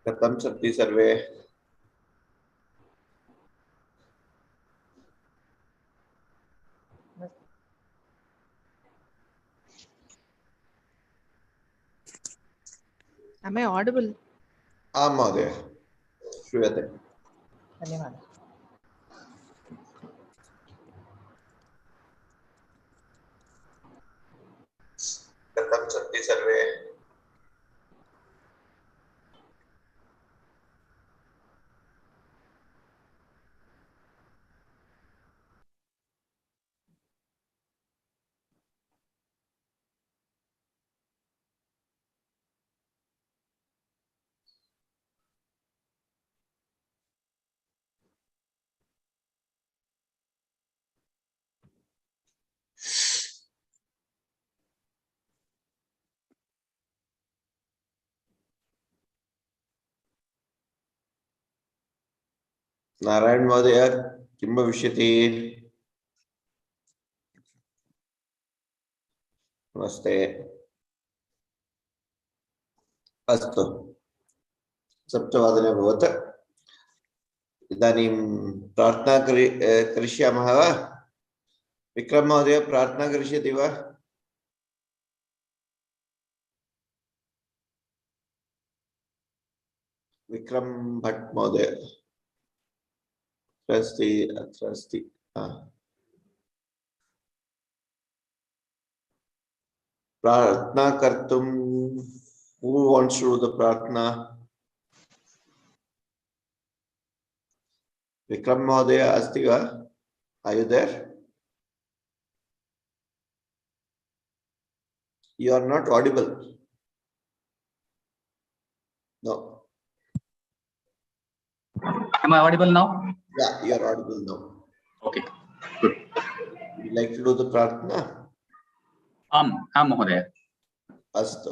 कथं सन्ति सर्वे? Am I audible? आं महोदय, श्रूयते। धन्यवादः। कथं सन्ति सर्वे? नारायण महोदय, किं भविष्यति? नमस्ते। अस्तु, सप्तवादने भवत्। इदानीं प्रार्थना करिष्यामः वा? विक्रम महोदय, प्रार्थना करिष्यति वा? विक्रम भट्ट महोदय अत्र अस्ति। प्रार्थना कर्तुं who wants to do the प्रार्थना? विक्रम महोदय अस्ति वा? Are you there? You are not audible. No. Am I audible now? Yeah, you are audible now. Okay, good. Would you like to do the प्रार्थना? Mahodaya. Astu.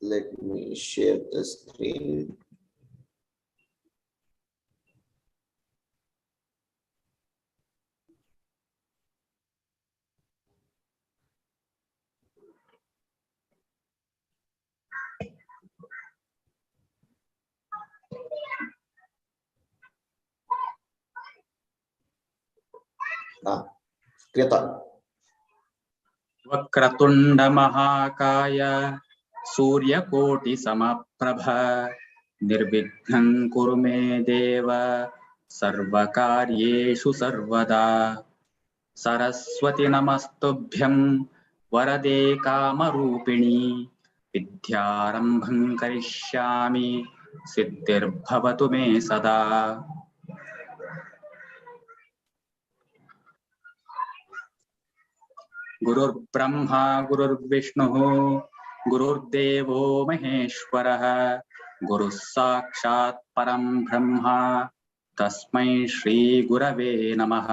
Let me share the screen. Krita. Vakratunde Mahakaya Suryakoti Samaprabha Nirvighnan Kuru Me Deva Sarvakaryeshu Sarvada Saraswati Namastubhyam Varade Kamarupini Vidyarambham Karishyami Siddhirbhavatu Me Sada. गुरुर् Brahma गुरुर्विष्णुः गुरुर्देवो महेश्वरः गुरुः साक्षात् परं ब्रह्मा तस्मै श्री गुरवे नमः।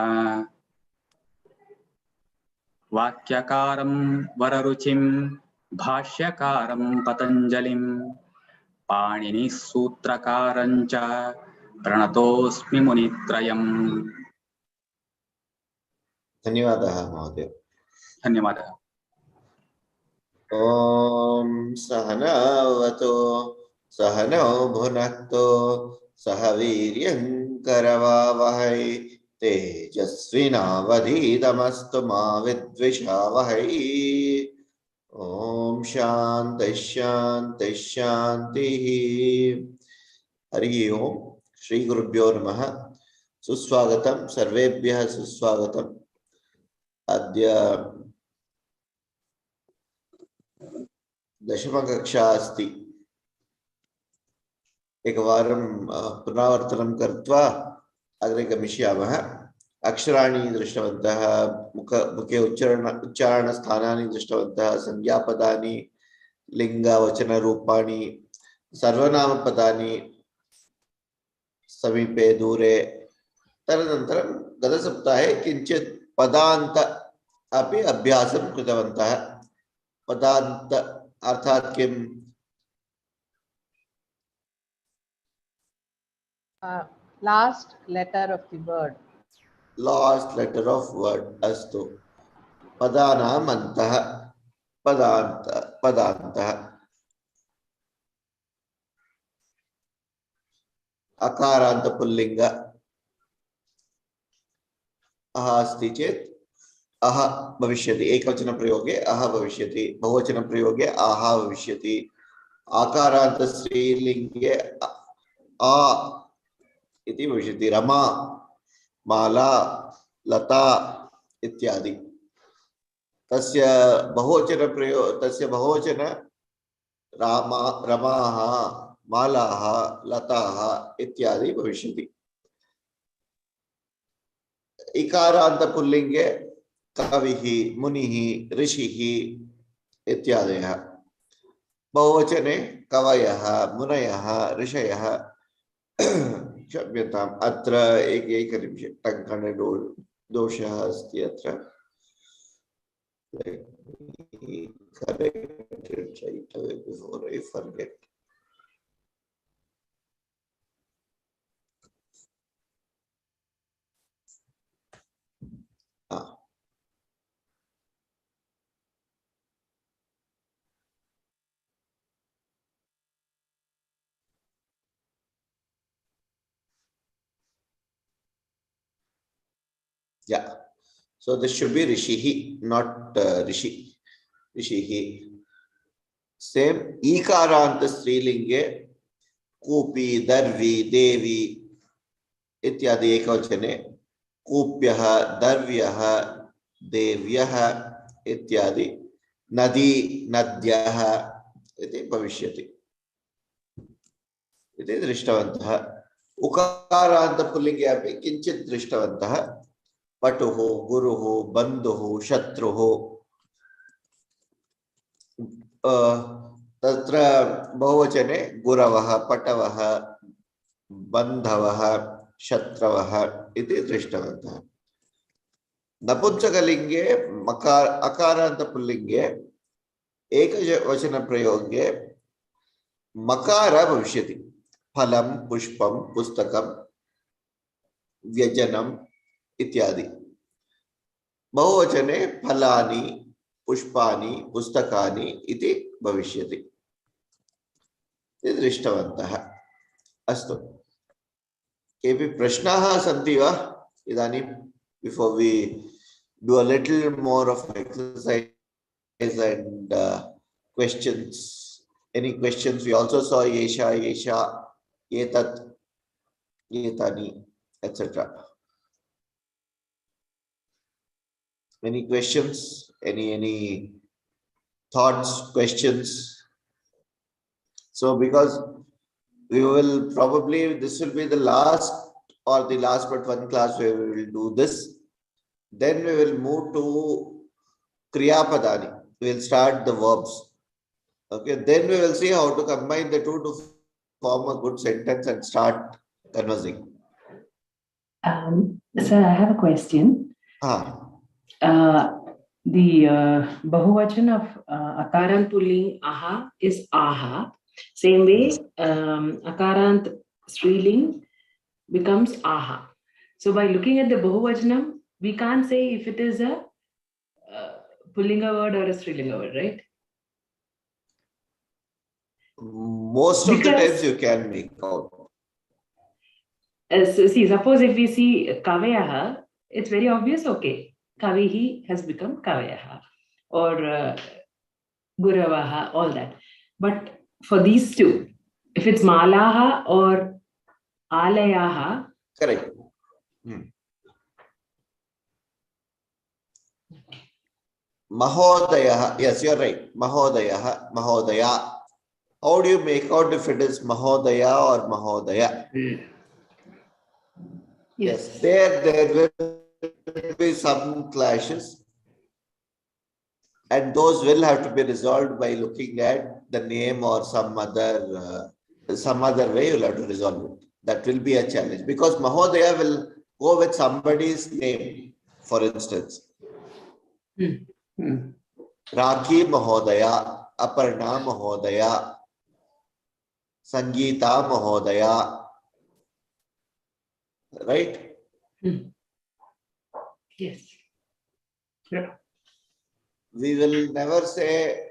वाक्यकारं वररुचिं भाष्यकारं पतञ्जलिं पाणिनिः सूत्रकारं च प्रणतोऽस्मि मुनित्रयम्। धन्यवादः महोदय। धन्यवादः। ओम सहनावतो सहनौ भुनक्तो सह वीर्यं करवावहै तेजस्विनावधीतमस्तु मा विद्विषावहै। ओम शांति शांति शांतिः। हरि ओम। श्री गुरुभ्यो नमः। सुस्वागतं सर्वेभ्यः सुस्वागतम्। अद्य दशमकक्षा अस्ति। एकवारं पुनरावर्तनं कृत्वा अग्रे गमिष्यामः। अक्षराणि दृष्टवन्तः, मुखे उच्चारणस्थानानि दृष्टवन्तः, संज्ञापदानि, लिङ्गवचनरूपाणि, सर्वनामपदानि समीपे दूरे। तदनन्तरं गतसप्ताहे किञ्चित् पदान्त अपि अभ्यासं कृतवन्तः। पदान्त अर्थात किम? Last letter of the word. Last letter of word. अस्तु। पदानाम् अन्तः पदान्तः। अकारान्त पुल्लिंग अह अस्ति चेत् अह भविष्यति, एकवचन प्रयोगे अह भविष्यति, बहुवचन प्रयोगे आहा भविष्यति, आकारान्त स्त्रीलिंगे आ इति भविष्यति, रमा, माला, लता इत्यादि। तस्य बहुवचन रामा, रमाः, मालाः, लताः इत्यादि भविष्यति। इकारान्त पुल्लिंगे कविः, मुनिः, ऋषिः इत्यादयः। बहुवचने कवयः, मुनयः, ऋषयः। क्षम्यताम्, अत्र एकनिमिषं टङ्कणे दोषः अस्ति अत्र। Correct it right away before I forget. Yeah. So this should be Rishihi, not Rishi. Rishihi. Same. Ikaranta Strilinge, Kupi, Darvi, Devi, इत्यादि एकवचने कूप्यः, दर्व्यः, देव्यः इत्यादि, नदी, नद्यः इति भविष्यति इति दृष्टवन्तः। उकारान्त पुल्लिंगे अपि किञ्चित् दृष्टवन्तः। पटुः, गुरुः, बन्धुः, शत्रुः। तत्र बहुवचने गुरवः, पटवः, बन्धवः, शत्रवः इति दृष्टवन्तः। नपुंसकलिंगे अकारान्त पुल्लिंगे एकवचन प्रयोगे मकार भविष्यति। फलं, पुष्पं, पुस्तकं, व्यजनम् इत्यादि। बहुवचने फलानि, पुष्पानि, पुस्तकानि इति भविष्यति। दृष्टवन्तः। अस्तु, केऽपि प्रश्नाः सन्ति वा इदानीं? Before we do a little more of exercise and questions. Any questions? We also saw Yesha, Yesha, Yetat, Yetani, etc. Any questions? Any thoughts, questions? So because we will probably, this will be the last or the last but one class where we will do this. Then we will move to Kriya Padani. We will start the verbs. Okay, then we will see how to combine the two to form a good sentence and start conversing. Sir, I have a question. The Bahuvachan of Akarant Pulling Aha is Aha. Same way, Akarant Striling becomes Aha. So by looking at the Bahuvachanam, we can't say if it is a Pullinga word or a Strilinga word, right? Most of the times you can make out. So see, suppose if we see Kaveyaha, it's very obvious, okay. Kavihi has become Kaveyaha or Guravaha, all that. But for these two, if it's Malaha or Alayaha. Correct. Mahodaya, yes, you're right. Mahodaya, Mahodaya. How do you make out if it is Mahodaya or Mahodaya? Yes, there will be some clashes, and those will have to be resolved by looking at the name or some other way. You'll have to resolve it. That will be a challenge because Mahodaya will go with somebody's name, for instance. Rakhi Mahodaya, Aparna Mahodaya, Sangeeta Mahodaya. Right? Yes. Yeah. We will never say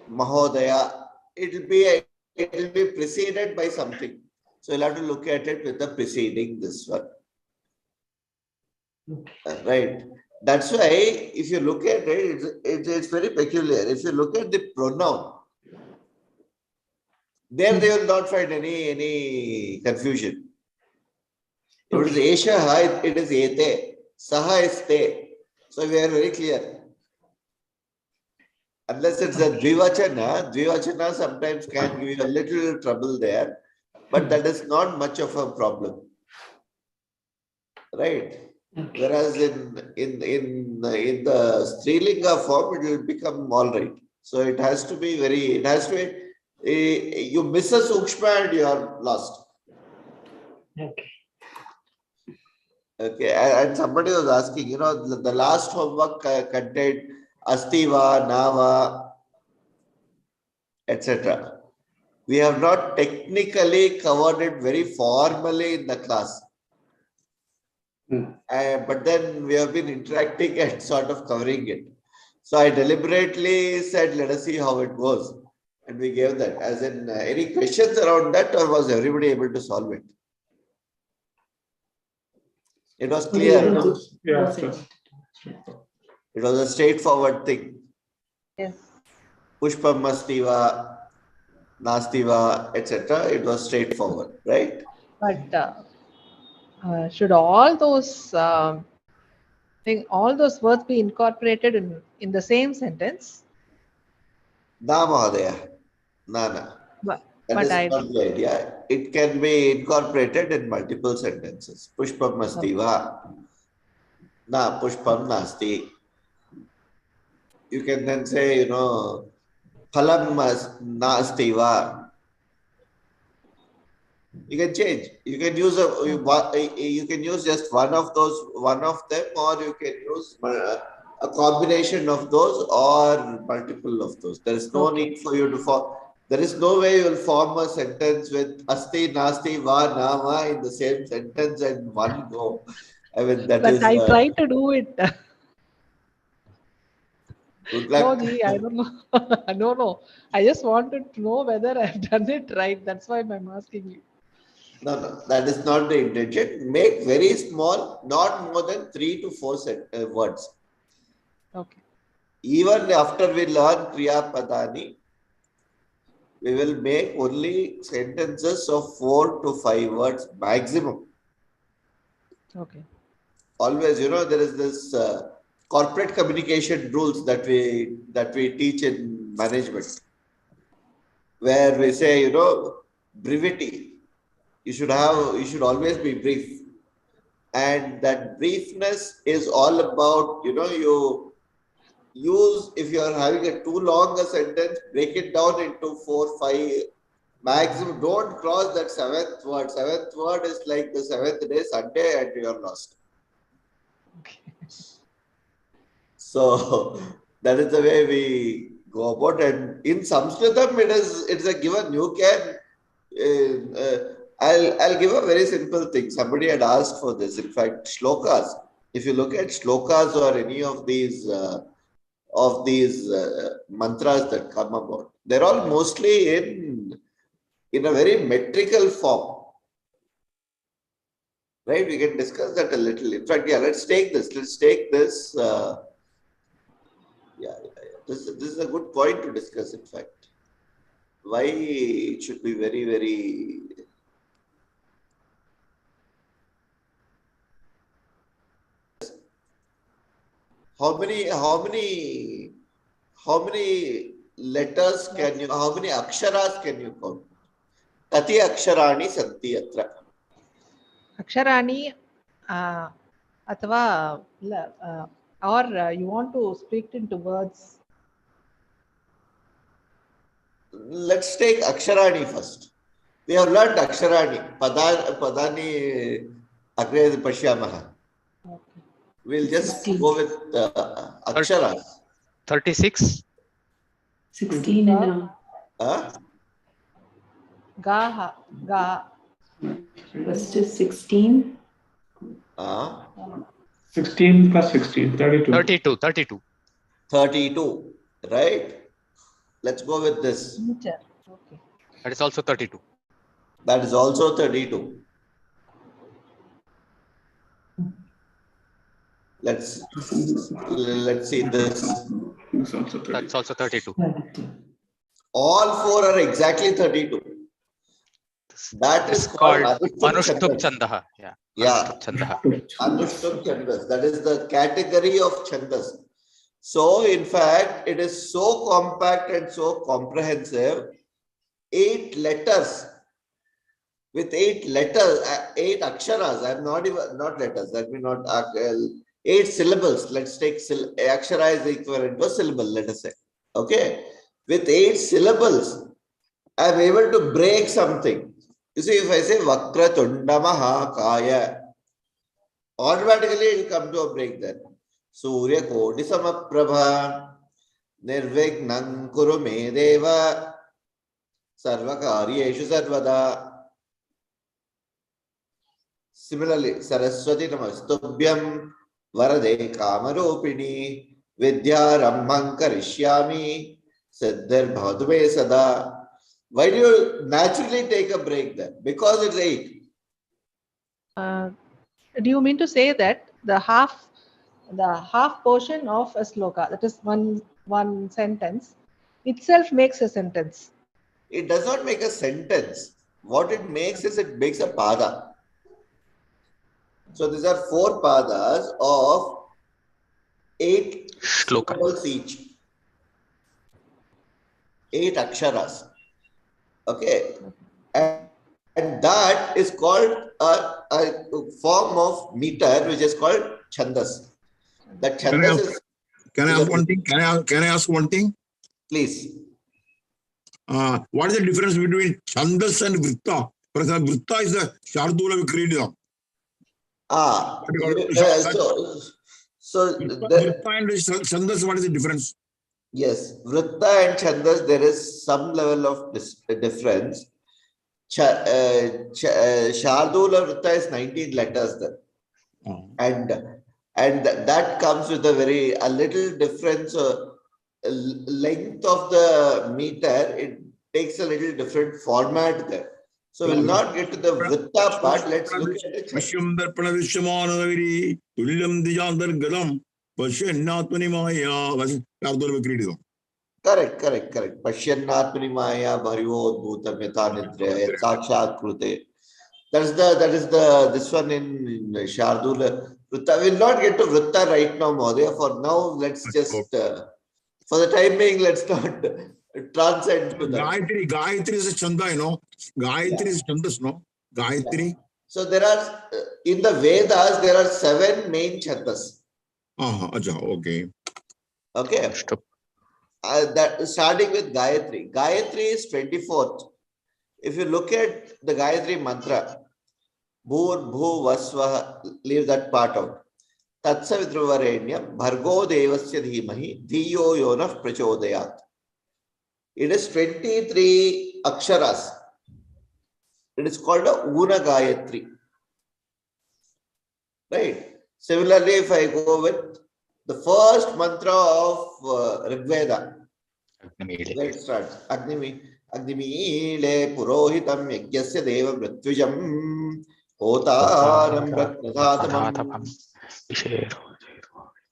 Mahodaya. It will be preceded by something. So you'll have to look at it with the preceding this one. Okay. Right. That's why if you look at it, it's very peculiar. If you look at the pronoun, there they will not find any confusion. If it is Esha, it is Ete. Saha is Te. So we are very clear. Unless it's a Dvivachana sometimes can give you a little trouble there, but that is not much of a problem. Right? Okay. Whereas in the Strilinga form, it will become all right. So it has to be you miss a Sukshma and you are lost. Okay. Okay, and somebody was asking, the last homework contained Astiva, Nava, etc. We have not technically covered it very formally in the class. But then we have been interacting and sort of covering it. So I deliberately said, let us see how it goes. And we gave that. As in, any questions around that, or was everybody able to solve it? It was clear, no? Yeah. It was a straightforward thing. Yes. Pushpam Astiva, Nastiva, etc. It was straightforward, right? But should all those words be incorporated in the same sentence? Na Mahadaya. Nana. But That is I not the idea. It can be incorporated in multiple sentences. Pushpam Astiva. Na Pushpam Nasti. You can then say, Phalam Nastiva. You can change. You can use you can use just one of them, or you can use a combination of those or multiple of those. There is no need for you to form. There is no way you will form a sentence with asti, nasti, va, nama in the same sentence in one go. I mean, that but is. I tried to do it. Good No, luck. Ji, I don't know. No. I just wanted to know whether I've done it right. That's why I'm asking you. No, that is not the intention. Make very small, not more than 3 to 4 words. Okay. Even after we learn Kriya Padani, we will make only sentences of 4 to 5 words maximum. Okay. Always, there is this corporate communication rules that we teach in management, where we say, brevity. You should always be brief, and that briefness is all about, you use, if you are having a too long a sentence, break it down into 4, 5 maximum. Don't cross that seventh word. Seventh word is like the 7th day Sunday and you are lost. Okay. So that is the way we go about. And in Sanskritam, it's a given. You can. I'll give a very simple thing. Somebody had asked for this. In fact, shlokas. If you look at shlokas or any of these mantras that come about, they're all mostly in a very metrical form. Right? We can discuss that a little. In fact, let's take this. This is a good point to discuss, in fact. Why it should be very, very... How many letters can you, how many aksharas can you count? Kati aksharani santi atra. Aksharani, athava, or you want to speak into words? Let's take aksharani first. We have learned aksharani. Padani agre pashyamaha. Okay. We'll just go with aksharas. 36. 16 in Huh? Ga. first is 16. 16 plus 16, 32. 32. Right? Let's go with this. Meter. Okay. That is also 32. That is also 32. Let's see this. It's also 30. That's also 32. All four are exactly 32. That This is called Anushtup Chandas. Chandaha. Yeah. Yeah. Anushtup Chandaha. Anushtup Chandas. That is the category of Chandas. So, in fact, it is so compact and so comprehensive. 8 letters. With 8 letters, 8 aksharas. I'm not even, not letters. Let me not, 8 syllables. Let's take akshara is equivalent to a syllable, let us say. Okay. With 8 syllables, I'm able to break something. You see, if I say Vakratunda Mahakaya, automatically it will come to a break then. Surya Koti Samaprabha, Nirvignam Kuru Me Deva, Sarvakaryeshu Sarvada. Similarly, Saraswati Namastubhyam, Varade Kamarupini, Vidyarambham Karishyami, Siddhir Bhavatume Sada. Why do you naturally take a break there? Because it's 8. Do you mean to say that the half portion of a sloka, that is one sentence, itself makes a sentence? It does not make a sentence. What it makes is it makes a pada. So these are 4 padas of 8 Shloka. syllables each. 8 aksharas. Okay. And that is called a form of meter which is called chandas. That chandas is. Can I ask one thing? Can I ask one thing? Please. What is the difference between chandas and vritta? For example, vritta is the Shardula Vikridam. So vritta and chandas, what is the difference? Yes, vritta and chandas, there is some level of difference. Shardula vritta is 19 letters there. And that comes with a little difference. Length of the meter, it takes a little different format there. So we'll not get to the vritta part. Let's look at it. Correct. Pashyannatmani Maya Bharivod Bhutam Yatha Sakshat Krute. That is this one in Shardula. Vritta. We'll not get to Vritta right now, Mahodaya. For now, let's just, for the time being, let's not transcend to that. Gayatri is a chanda, you know. Gayatri is chandas, no? Gayatri. Yeah. So there are, in the Vedas, there are 7 main chandas. Okay. Okay. That starting with Gayatri. Gayatri is 24th. If you look at the Gayatri mantra, Bhur Bhu Vasvaha, leave that part out. Tatsavidruvarenyam Bhargo Devasya Dhimahi Dhiyo Yonah Prachodayat. It is 23 aksharas. It is called a Una Gayatri. Right. Similarly, if I go with the first mantra of Rigveda, it starts Agnimile Purohitam Yagyasya Deva Mritvijam Hotaram Ratnadhatamam.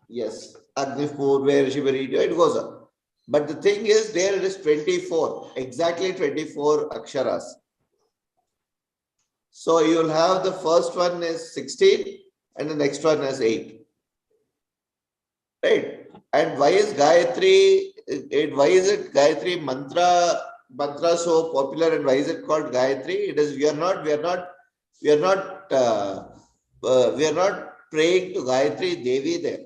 Yes, Agnipurve Rishivarita, it goes up. But the thing is, there it is 24, exactly 24 aksharas. So you'll have the first one is 16 and the next one is 8. Right? And why is Gayatri, why is it Gayatri mantra so popular, and why is it called Gayatri? It is, we are not praying to Gayatri Devi there.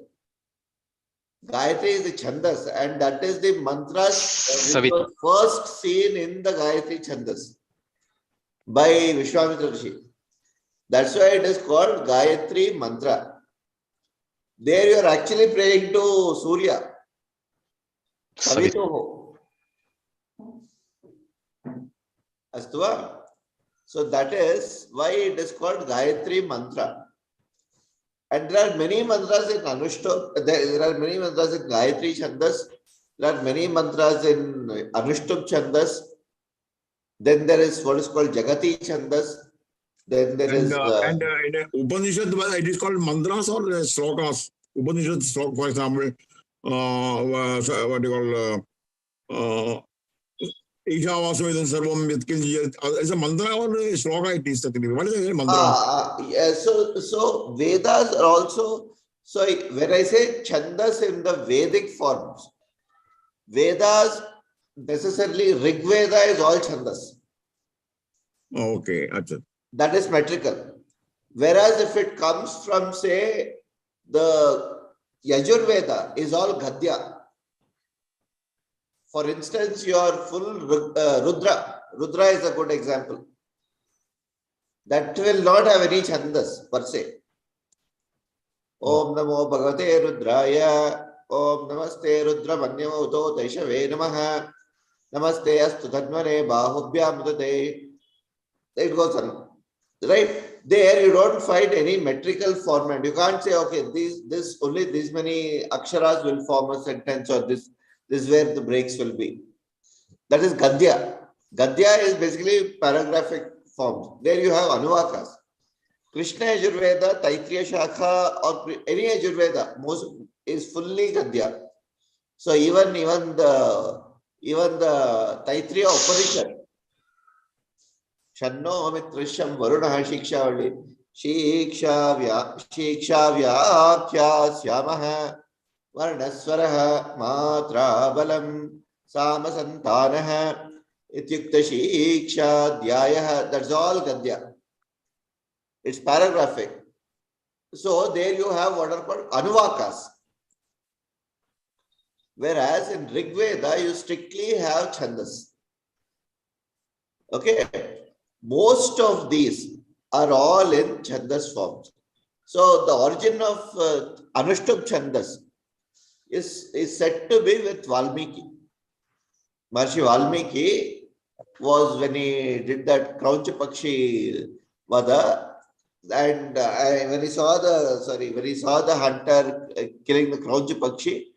Gayatri is the Chandas, and that is the mantras which was first seen in the Gayatri Chandas by Vishwamitra Rishi. That's why it is called Gayatri Mantra. There you are actually praying to Surya. Savitoho. Astuva. So that is why it is called Gayatri Mantra. And there are many mantras in Anushtup. There are many mantras in Gayatri Chandas. There are many mantras in Anushtup Chandas. Then there is what is called Jagati Chandas. Then there is in Upanishad, it is called mantras or slokas. Upanishad slok, for example, what do you call Ishavasvedam Sarvam Yatkinjit. Is a mantra or a sloka it is technically? What is a mantra? Yeah, so Vedas are also, so when I say Chandas in the Vedic forms, Vedas necessarily Rig Veda is all Chandas. Okay, achha. That is metrical. Whereas if it comes from, say, the Yajurveda is all Gadya. For instance, your full Rudra. Rudra is a good example. That will not have any Chandas per se. Om Namo Bhagavate Rudraya. Om Namaste Rudra Manyamo Uto Taishave Namaha. Namaste Astu Tadmane Bahubhyam Mudate. It goes on. Right? There you don't find any metrical format. You can't say, okay, only these many aksharas will form a sentence, or this is where the breaks will be. That is Gadya. Gadya is basically paragraphic forms. There you have Anuvakas. Krishna Yajurveda, Taitriya Shakha, or any Yajurveda, most is fully Gadya. So even the Taitriya Upanishad, Shanno Mitrisham Varunah Shikshawali, Shikshavyakya Syamaha, Varnaswaraha, Matra Balam, Samasantanaha, Ityukta Shiksha Dhyayah. That's all Gadya. It's paragraphic. So there you have what are called Anuvakas. Whereas in Rig Veda, you strictly have Chandas. Okay. Most of these are all in Chandas forms. So the origin of Anushtup Chandas is said to be with Valmiki. Maharishi Valmiki was when he did that Krauncha Pakshi Vada, and when he saw the hunter killing the Krauncha Pakshi,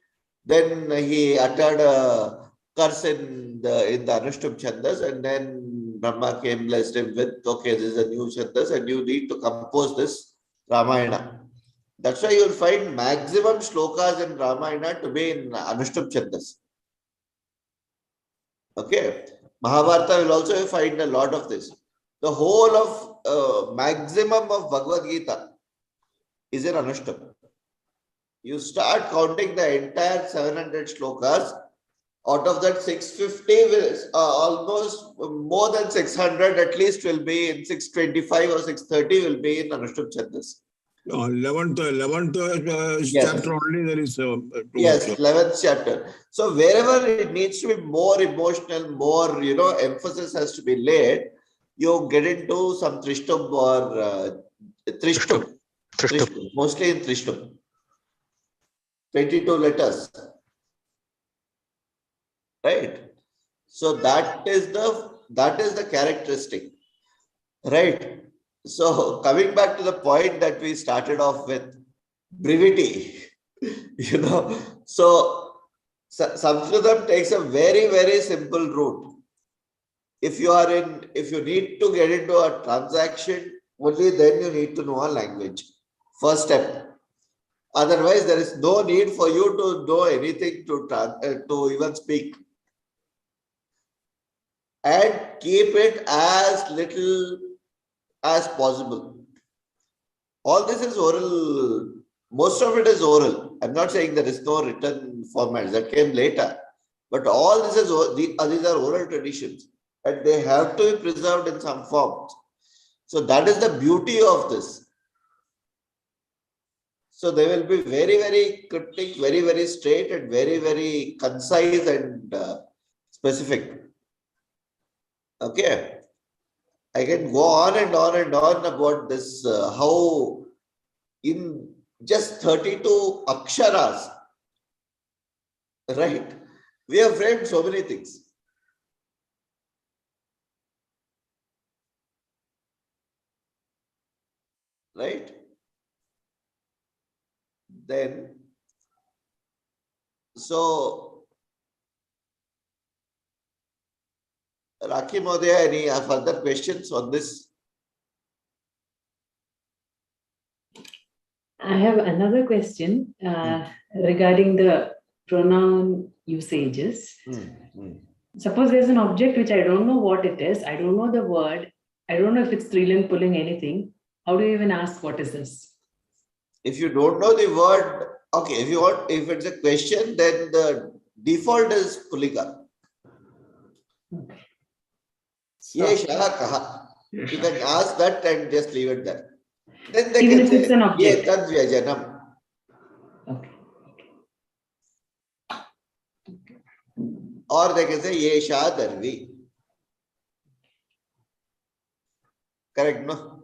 then he uttered a curse in the Anushtup Chandas, and then Brahma came, blessed him with, okay, this is a new Chandas and you need to compose this Ramayana. That's why you'll find maximum shlokas in Ramayana to be in Anushtup Chandas. Okay. Mahabharata will also find a lot of this. The whole of maximum of Bhagavad Gita is in Anushtup. You start counting the entire 700 shlokas. Out of that, 650 will almost more than 600 at least will be in 625 or 630 will be in Anushtup Chandas. 11th Yes. chapter only there is yes, 11th chapter. So wherever it needs to be more emotional, more emphasis has to be laid, you get into some Trishtum or Trishtum. Mostly in Trishtum. 22 letters. Right? So that is the characteristic. Right? So coming back to the point that we started off with, brevity. So Sanskritam takes a very, very simple route. If you need to get into a transaction, only then you need to know a language. First step. Otherwise, there is no need for you to know anything to even speak. And keep it as little as possible. All this is oral. Most of it is oral. I'm not saying there is no written formats that came later, but all this is these are oral traditions, and they have to be preserved in some forms. So that is the beauty of this. So they will be very, very cryptic, very, very straight, and very, very concise and specific. Okay. I can go on and on and on about this, how in just 32 aksharas, right, we have framed so many things. Right? Then, so Rakhi Modaya, any further questions on this? I have another question regarding the pronoun usages. Suppose there's an object which I don't know what it is, I don't know the word, I don't know if it's striling, pulling, anything. How do you even ask what is this? If you don't know the word, okay, if it's a question, then the default is Pullinga. Okay. Yesha kaha. You can ask that and just leave it there. Then they Even can if it's say, an object. Ye tad vyajanam. Okay. Or they can say, Yesha darvi. Correct, no?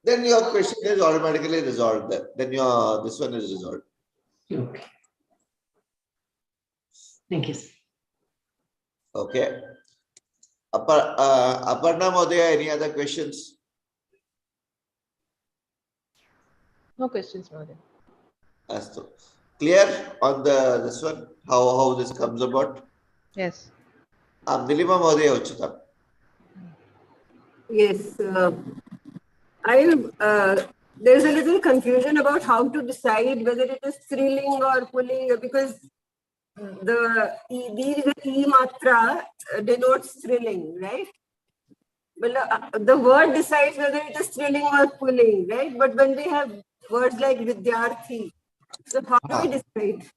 Then your question is automatically resolved there. Then this one is resolved. Okay. Thank you. Okay. Aparna Modaya, any other questions? No questions, Madam. Astu. Clear on this one? How this comes about? Yes. Nilima Modaya Uchitam. Yes. There's a little confusion about how to decide whether it is thrilling or pulling, because these E matra denotes thrilling, right? Well, the word decides whether it is thrilling or pulling, right? But when we have words like Vidyarthi, so how do we decide?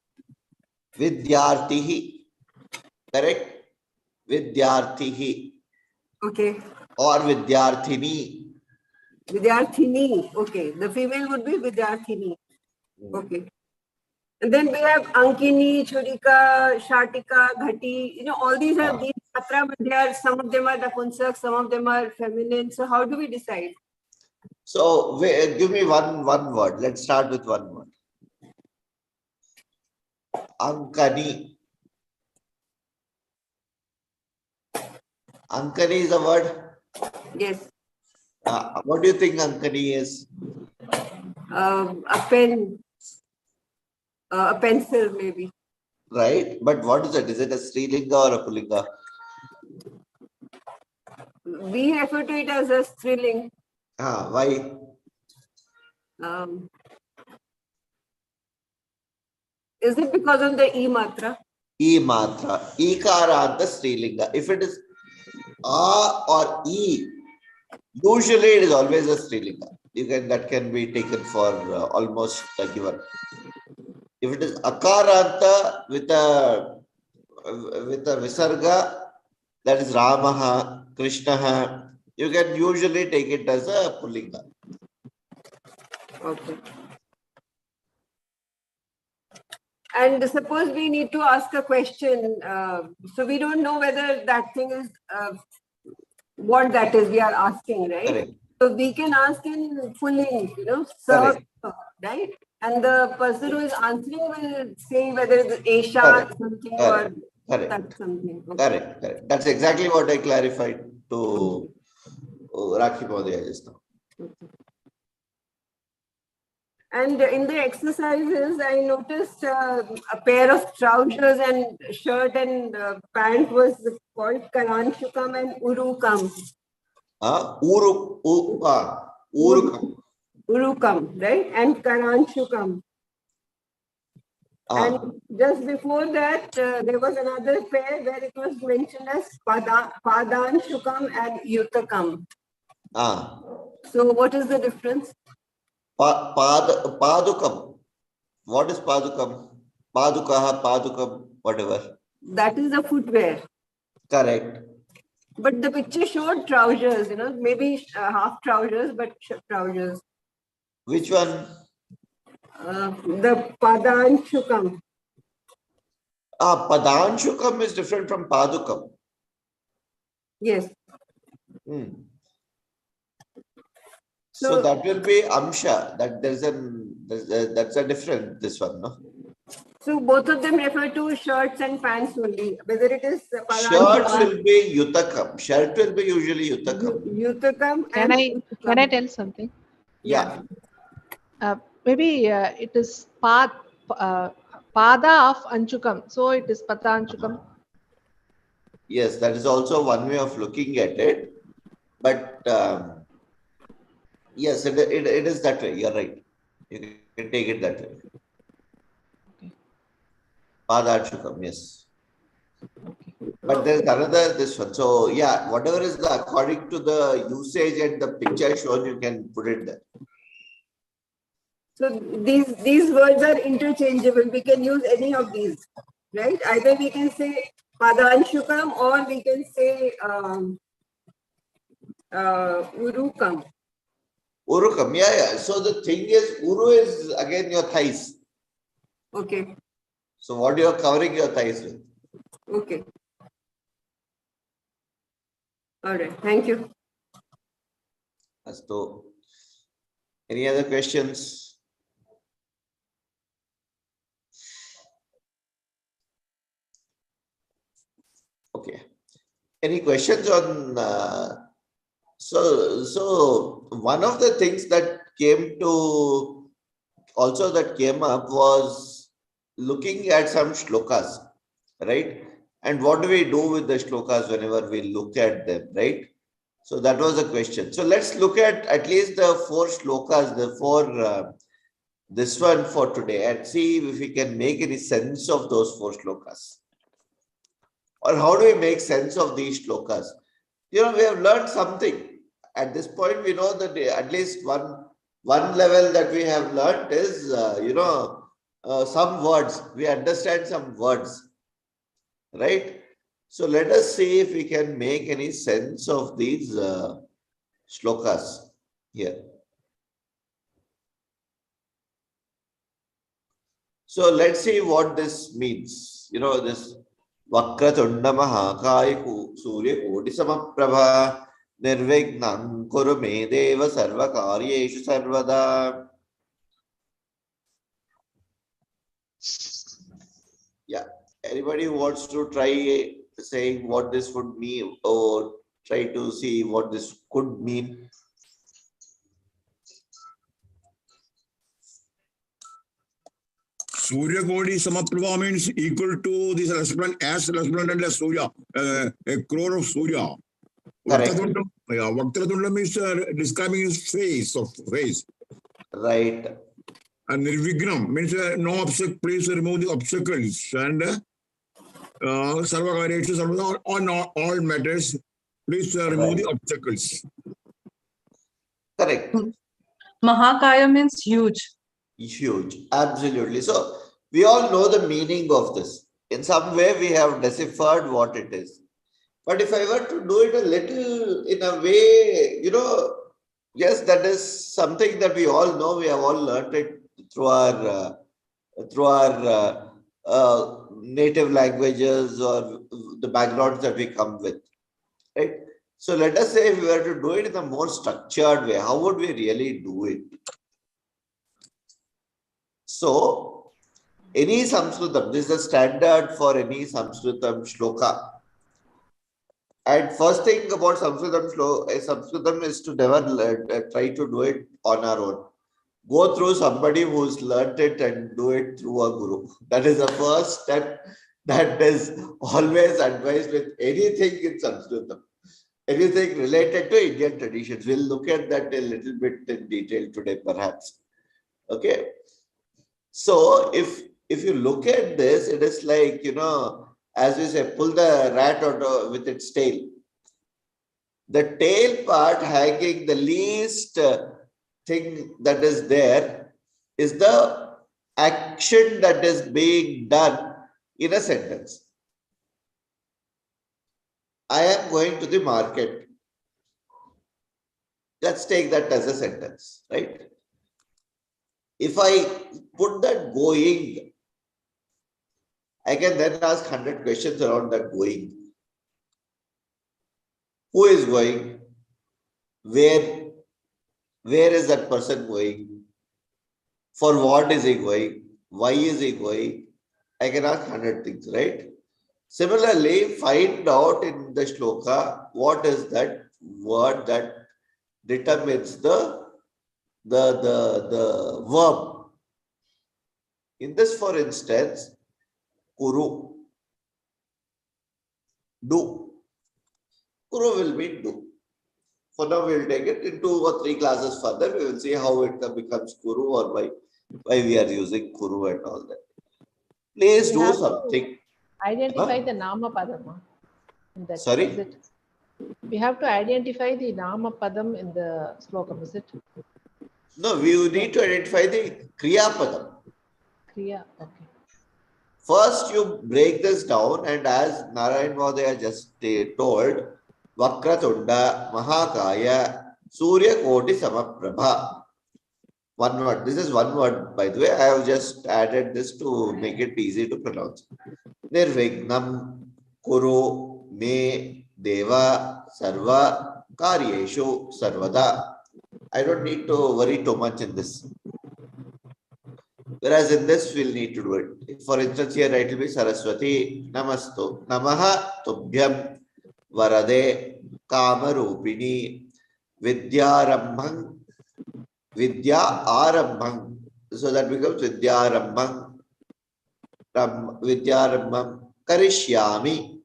Vidyartihi. Correct? Vidyartihi. Okay. Or Vidyarthini. Vidyarthini. Okay. The female would be Vidyarthini. Okay. And then we have Ankini, Churika, Shatika, Ghati. You know, all these are these matra, but they are, some of them are Napunsak, some of them are feminine. So how do we decide? So give me one word. Let's start with one word. Ankani. Ankani is a word. Yes. What do you think Ankani is? A pen, a pencil maybe. Right? But what is it? Is it a Strilinga or a Pullinga? We refer to it as a thrilling. Why? Is it because of the E matra? E matra. Ikaranta Strilinga. If it is A or E, usually it is always a Strilinga. That can be taken for almost a given. If it is Akaranta with a Visarga, that is Ramaha, Krishnaha, you can usually take it as a Pullinga. Okay. And suppose we need to ask a question, so we don't know whether that thing is what that is we are asking, right? Correct. So we can ask in pulling, Correct. right? And the person who is answering will say whether it's Asia Correct. something Correct. or Correct. that something. Okay. Correct. Correct. That's exactly what I clarified to Rakhi Modaya just now. And in the exercises, I noticed a pair of trousers and shirt and pant was called Karanchukam and Urukam. Urukam. Urukam, right? And Karanchukam. And just before that, there was another pair where it was mentioned as Padanchukam and Yutakam. So what is the difference? Padukam. What is Padukam? Padukaha, Padukam, whatever. That is the footwear. Correct. But the picture showed trousers, maybe half trousers, but trousers. Which one? The Padanchukam. Padanchukam is different from Padukam. Yes. So that will be Amsha. That's a different this one, no? So both of them refer to shirts and pants only. Whether it is Shirts will be Yutakam. Shirt will be usually Yutakam. Yutakam. Can I tell something? Yeah. Maybe it is Pada of Anchukam. So it is Pata Anchukam. Yes, that is also one way of looking at it. But yes, it is that way. You're right. You can take it that way. Okay. Padachukam, yes. Okay. But there's another this one. So yeah, whatever is the according to the usage and the picture shown, you can put it there. So these words are interchangeable. We can use any of these, right? Either we can say Padanshukam or we can say Urukam. Urukam, yeah. So the thing is, Uru is again your thighs. Okay. So what you are covering your thighs with? Okay. All right. Thank you. So, any other questions? Okay. Any questions on? So one of the things that came up was looking at some shlokas, right? And what do we do with the shlokas whenever we look at them, right? So that was the question. So let's look at least the 4 shlokas, this one for today, and see if we can make any sense of those 4 shlokas. Or how do we make sense of these shlokas? You know, we have learned something. At this point, we know that at least one level that we have learned is, some words. We understand some words, right? So let us see if we can make any sense of these shlokas here. So let's see what this means. You know, this Vakratunda Mahakaya Surya Koti Samaprabha Nirvignam Kuru Me Deva Sarvakaryeshu Sarvada. Yeah. Anybody who wants to try saying what this would mean or try to see what this could mean? Surya Kodi Samaprabha means equal to this resplendent as Surya, a crore of Surya. Correct. Vakratunda means describing his face. Right. And Nirvignam means no obstacle, please remove the obstacles. And Sarvakaryeshu Sarvada, on all matters, please remove the obstacles. Correct. Mahakaya means huge. Huge. Absolutely. So we all know the meaning of this. In some way, we have deciphered what it is. But if I were to do it a little in a way, you know, yes, that is something that we all know. We have all learned it through our native languages or the backgrounds that we come with, right? So let us say if we were to do it in a more structured way, how would we really do it? So any Sanskritam, this is the standard for any Sanskritam shloka. And first thing about Sanskritam is to never try to do it on our own. Go through somebody who's learnt it and do it through a guru. That is the first step that is always advised with anything in Sanskritam. Anything related to Indian traditions. We'll look at that a little bit in detail today, perhaps. Okay. So if you look at this, it is like, you know, as we say, pull the rat out with its tail. The tail part hanging, the least thing that is there is the action that is being done in a sentence. I am going to the market. Let's take that as a sentence, right? If I put that going, I can then ask 100 questions around that going. Who is going? Where is that person going? For what is he going? Why is he going? I can ask 100 things, right? Similarly, find out in the shloka what is that word that determines the verb. In this, for instance, kuru. Do. Kuru will mean do. For now, we will take it in 2 or 3 classes further. We will see how it becomes Kuru or why we are using Kuru and all that. Please We do have to something. identify Huh? the Nama Padam. In that, Sorry? is it? We have to identify the Nama Padam in the slokam, is it? No, we need to identify the Kriya Padam. Kriya, okay. First, you break this down, and as Narayan Mahodaya just told, Vakratunda, Mahakaya, Surya Koti Samaprabha. One word. This is one word, by the way. I have just added this to make it easy to pronounce. Nirvignam Kuru Me Deva Sarva Karyeshu Sarvada. I don't need to worry too much in this. Whereas in this, we'll need to do it. For instance, here it will be Saraswati Namastu Namaha Tubhyam Varade Kamarupini Vidyarambhang Vidya Arambhang. So that becomes Vidyarambhang Vidyarambham Karishyami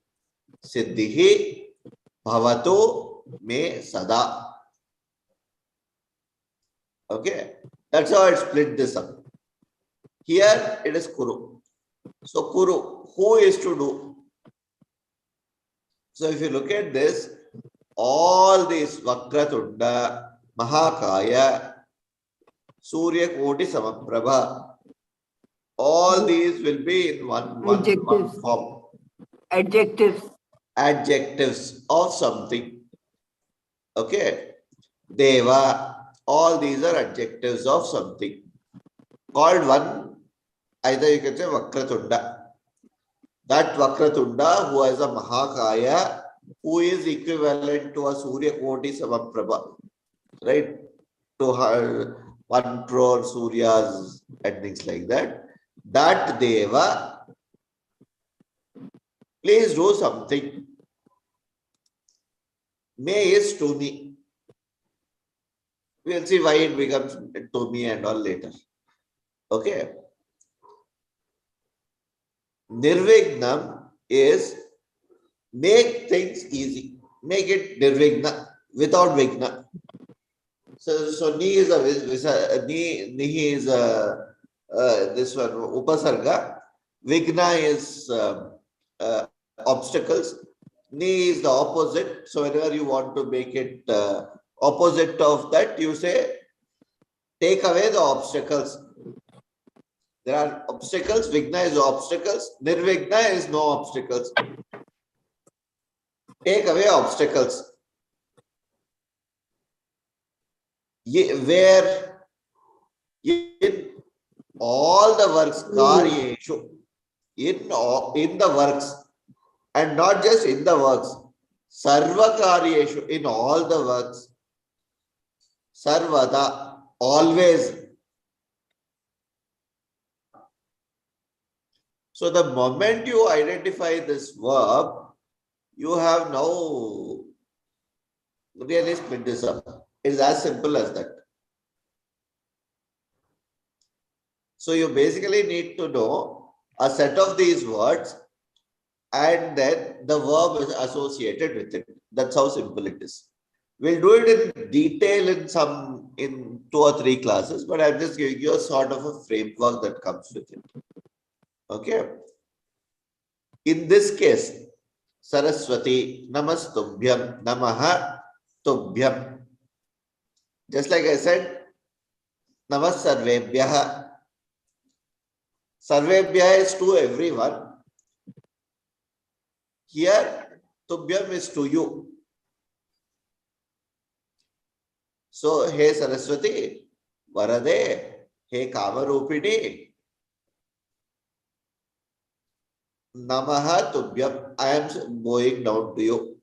Siddhihi Bhavato Me Sada. Okay, that's how I split this up. Here it is Kuru. So Kuru, who is to do? So if you look at this, all these Vakratunda, Mahakaya, Surya Koti Samaprabha, all these will be in one form. Adjectives. Adjectives of something. Okay. Deva, all these are adjectives of something. Called one, either you can say Vakratunda. That Vakratunda who has a Mahakaya, who is equivalent to a Surya Koti Samaprabha, right? To her 1 crore Suryas and things like that. That Deva, please do something. May is to me. We'll see why it becomes to me and all later. Okay. Nirvignam is make things easy. Make it nirvigna, without vigna. So ni is ni is this one upasarga. Vigna is obstacles. Ni is the opposite. So whenever you want to make it opposite of that, you say take away the obstacles. There are obstacles. Vigna is obstacles. Nirvigna is no obstacles. Take away obstacles. Where in all the works, karyeshu, in the works, and not just in the works, sarva karyeshu, in all the works, sarvada, always. So the moment you identify this verb, you have now really split this up. It is as simple as that. So you basically need to know a set of these words and then the verb is associated with it. That's how simple it is. We'll do it in detail in 2 or 3 classes, but I'm just giving you a sort of a framework that comes with it. Okay. In this case, Saraswati Namastubhyam Namaha Tubhyam. Just like I said, Namas Sarvebhyaha. Sarvebhyaha is to everyone. Here, Tubhyam is to you. So, hey Saraswati, Varade, hey Kamarupini, Namaha Tubhyam. I am bowing down to you.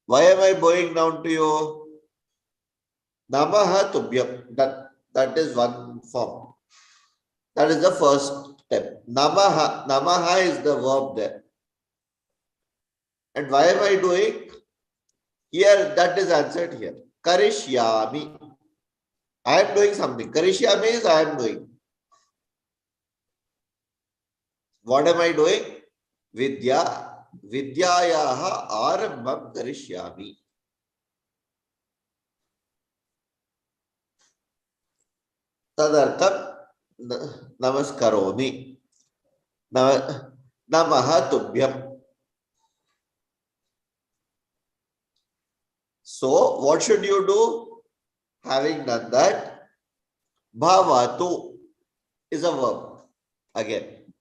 Why am I bowing down to you? Namaha Tubhyam. That is one form. That is the first step. Namaha. Namaha is the verb there. And why am I doing? Here, that is answered here. Karishyami. I am doing something. Karishyami is I am doing. What am I doing? Vidya विद्यायाः आरम्भं करिष्यामि। तदर्थं नमस्करोमि। नमः तुभ्यं। So what should you do? Having done that, bhavatu is a verb again.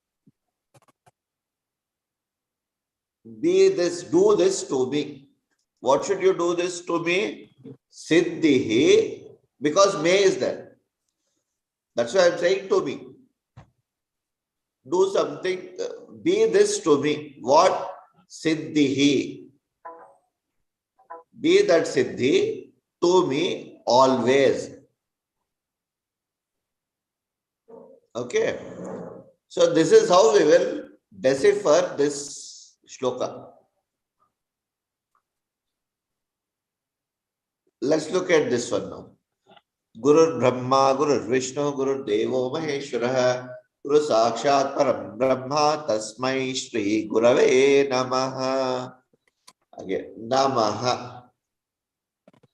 Be this, do this to me. What should you do this to me? Siddhihi, because may is there. That's why I'm saying to me. Do something, be this to me. What? Siddhihi. Be that siddhi to me always. Okay. So this is how we will decipher this shloka. Let's look at this one now. Guru Brahma, Guru Vishnu, Guru Devo Maheshwara, Guru Sakshat Param Brahma, Tasmai Shri Gurave Namaha. Again, Namaha.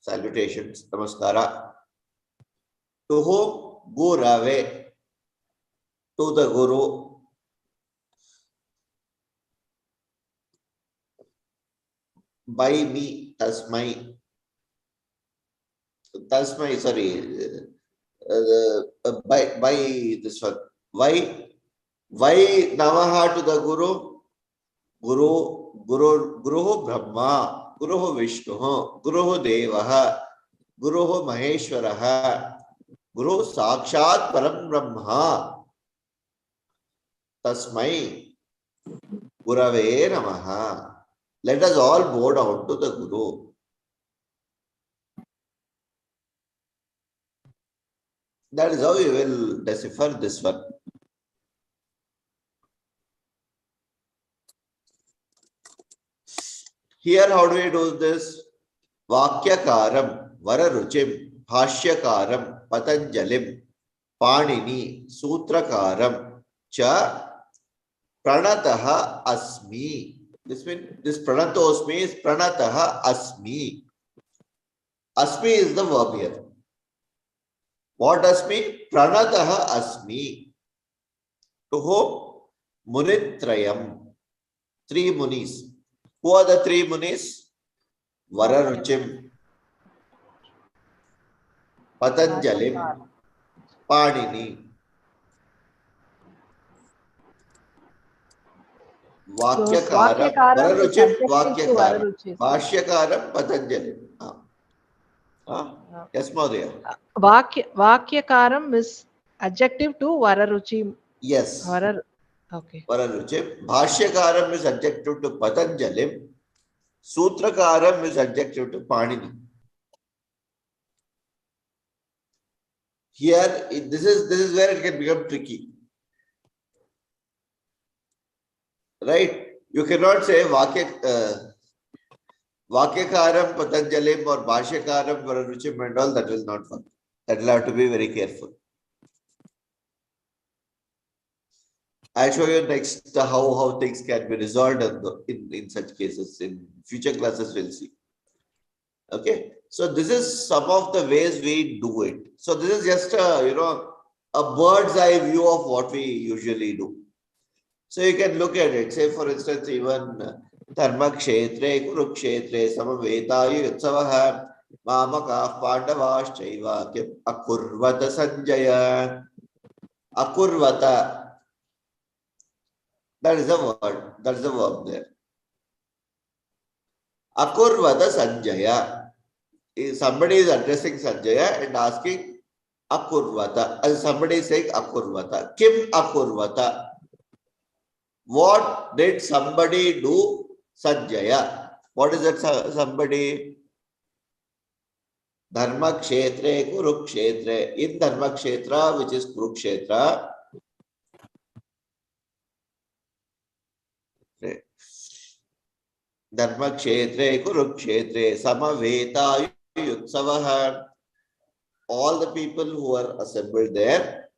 Salutations, Namaskara. To whom? Gurave. To the Guru. By me, Tasmai. Tasmai, sorry. By this one. Why Namaha to the Guru? Guru Brahma, Guru Vishnu, Guru Deva, Guru Maheshwara, Guru Sakshat Param Brahma. Tasmai Gurave Namaha. Let us all bow down to the Guru. That is how we will decipher this one. Here, how do we do this? Vakyakaram, Vararuchim, Bhashyakaram, Patanjalim, Panini, Sutrakaram, Cha, Pranataha Asmi. This Pranatosmi is Pranataha Asmi. Asmi is the verb here. What Asmi? Pranataha Asmi. To whom? Munitrayam. 3 munis. Who are the 3 munis? Vararuchim, Patanjalim, Panini. Vakyakaram, Vararuchim, Vakyakaram, Bhashyakaram, Patanjalim. Yes, Madhya. Vakyakaram is adjective to Vararuchim. Yes. Okay. Vararuchim. Bhashyakaram is adjective to Patanjalim. Sutrakaram is adjective to Panini. Here, this is where it can become tricky. Right? You cannot say Vakyakaram, Patanjalim or Bhashyakaram, Vararuchim and all. That will not work. That will have to be very careful. I'll show you next how things can be resolved in such cases. In future classes, we'll see. Okay. So this is some of the ways we do it. So this is just a bird's eye view of what we usually do. So you can look at it. Say for instance, even Dharma Kshetre, Kurukshetre, Samavetayu Utsavaha, Mamaka Pandavas Chaiva, Akurvata Sanjaya. Akurvata. That is a word. That is a verb there. Akurvata Sanjaya. Somebody is addressing Sanjaya and asking Akurvata. As somebody is saying Akurvata. Kim Akurvata. What did somebody do? Sanjaya. What is that somebody? Dharma Kshetre, Kurukshetre. In Dharma Kshetra, which is Kurukshetra, Dharma Kshetre, Kurukshetre, Samaveta Yutsavaha. All the people who are assembled there.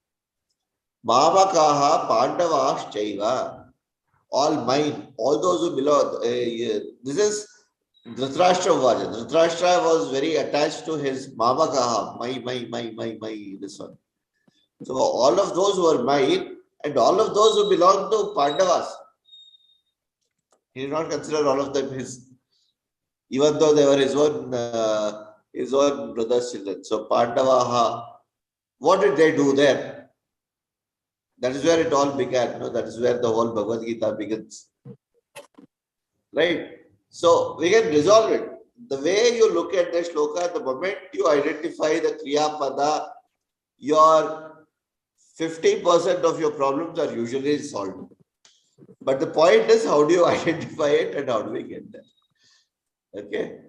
Mamakaha Pandavas Chaiva. all mine, all those who belong. This is Dhritarashtra version. Dhritarashtra was very attached to his mama kaha, my, this one. So all of those were mine, and all of those who belong to Pandavas. He did not consider all of them his, even though they were his own brother's children. So Pandavaha, what did they do there? That is where it all began. No? That is where the whole Bhagavad Gita begins. Right? So we can resolve it. The way you look at the shloka, the moment you identify the Kriya Pada, your 50% of your problems are usually solved. But the point is, how do you identify it and how do we get there? Okay.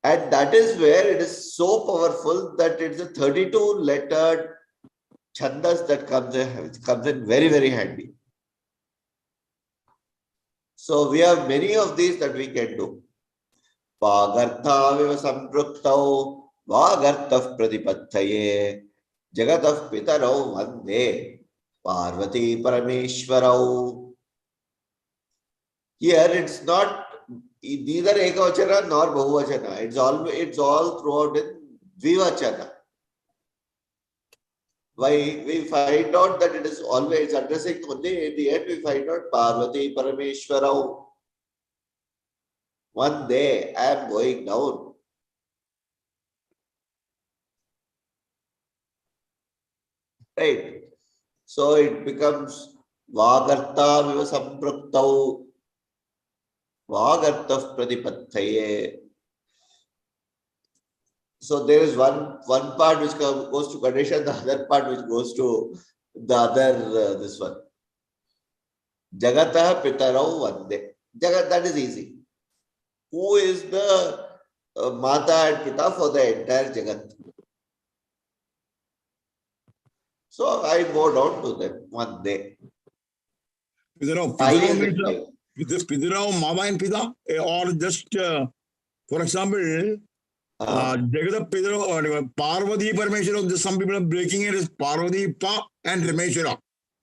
And that is where it is so powerful that it's a 32-lettered chandas that comes in very, very handy. So we have many of these that we can do. Vagartha viva sampraktau vagartah pradipatthaye jagatah pitarau vande Parvati Parameshwarau. Here it's not neither ekavachana nor bahuvachana. It's all throughout in dvivachana. Why we find out that it is always addressing only in the end we find out Parvati Parameshwarau. One day I am going down. Right. So it becomes Vagartha viva sampraktau Vagartah pradipatthaye. So there is one part which goes to Ganesha, the other part which goes to the other, this one. Jagatah pitarau vande. Jagat, that is easy. Who is the Mata and Pita for the entire Jagat? So I bow down to them one day. Pitarau, Mama and Pita, or just, for example, Jagat Pitarau, Parvati Parameshwara, some people are breaking it as Parvati Pa and Rameshwara.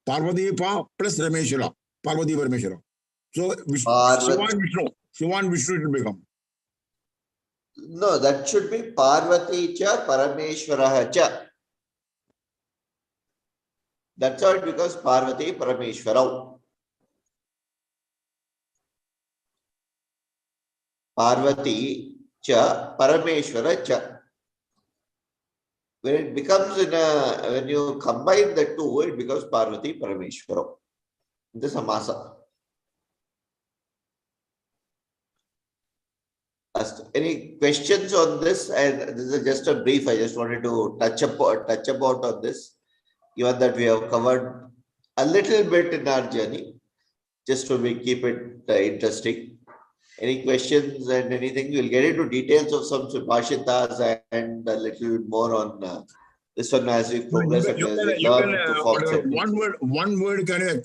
Parvati Pa plus Rameshwara. Parvati Parameshwara. So, Shiva and Vishnu it will become. No, that should be Parvati cha Parameshwara cha. That's how it becomes Parvati Parameshwarau. Parvati cha Parameshwara cha. When it becomes when you combine the two, it becomes Parvati Parameshwarau. The samasa. Any questions on this? And this is just a brief. I just wanted to touch about on this, given that we have covered a little bit in our journey, just to keep it interesting. Any questions and anything? We'll get into details of some Subhashitas and a little more on this one as we progress and as we learn to form sentences. One word can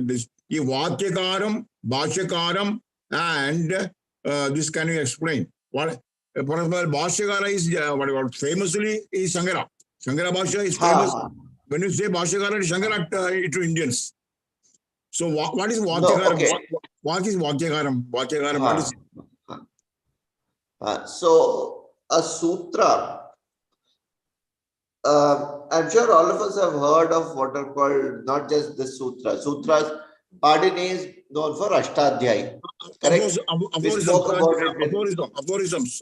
this Vatyakaram, Bhashyakaram, and this can you explain? What, for example, Bhashyakara is famously is Shankara. Shankara Bhashya is famous. When you say Bhashyakara, it's Shankara to Indians. So what is Vatyakaram? No, okay. What is Vatyakaram? Vatyakaram, what is it? So a sutra, I'm sure all of us have heard of what are called, not just the sutra. Sutras, Padini is known for Ashtadhyay. Correct? We spoke about it. Aphorisms.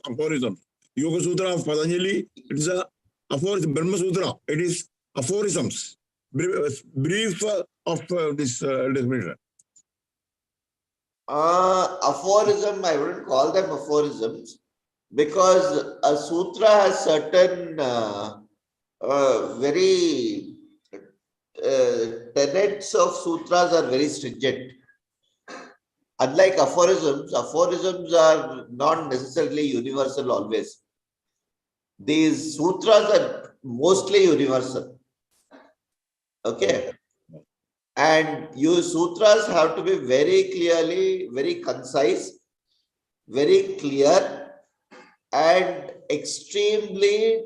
Yoga Sutra of Patanjali, it is a aphorism. Brahma Sutra, it is aphorisms. Brief of this definition. Aphorism, I wouldn't call them aphorisms because a sutra has certain very tenets of sutras are very stringent. Unlike aphorisms are not necessarily universal always. These sutras are mostly universal. Okay. And your sutras have to be very clearly, very concise, very clear, and extremely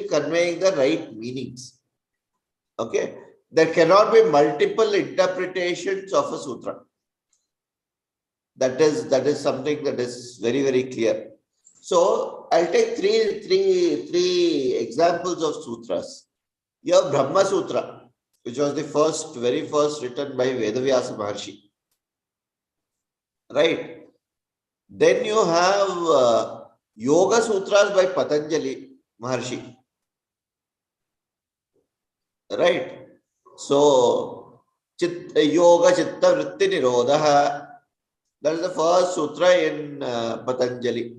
conveying the right meanings. Okay. There cannot be multiple interpretations of a sutra. That is something that is very, very clear. So I'll take three examples of sutras. You have Brahma Sutra, which was the very first written by Vedavyasa Maharshi. Right. Then you have Yoga Sutras by Patanjali Maharshi. Right. So Yoga Chitta Vritti Nirodha. That is the first sutra in Patanjali.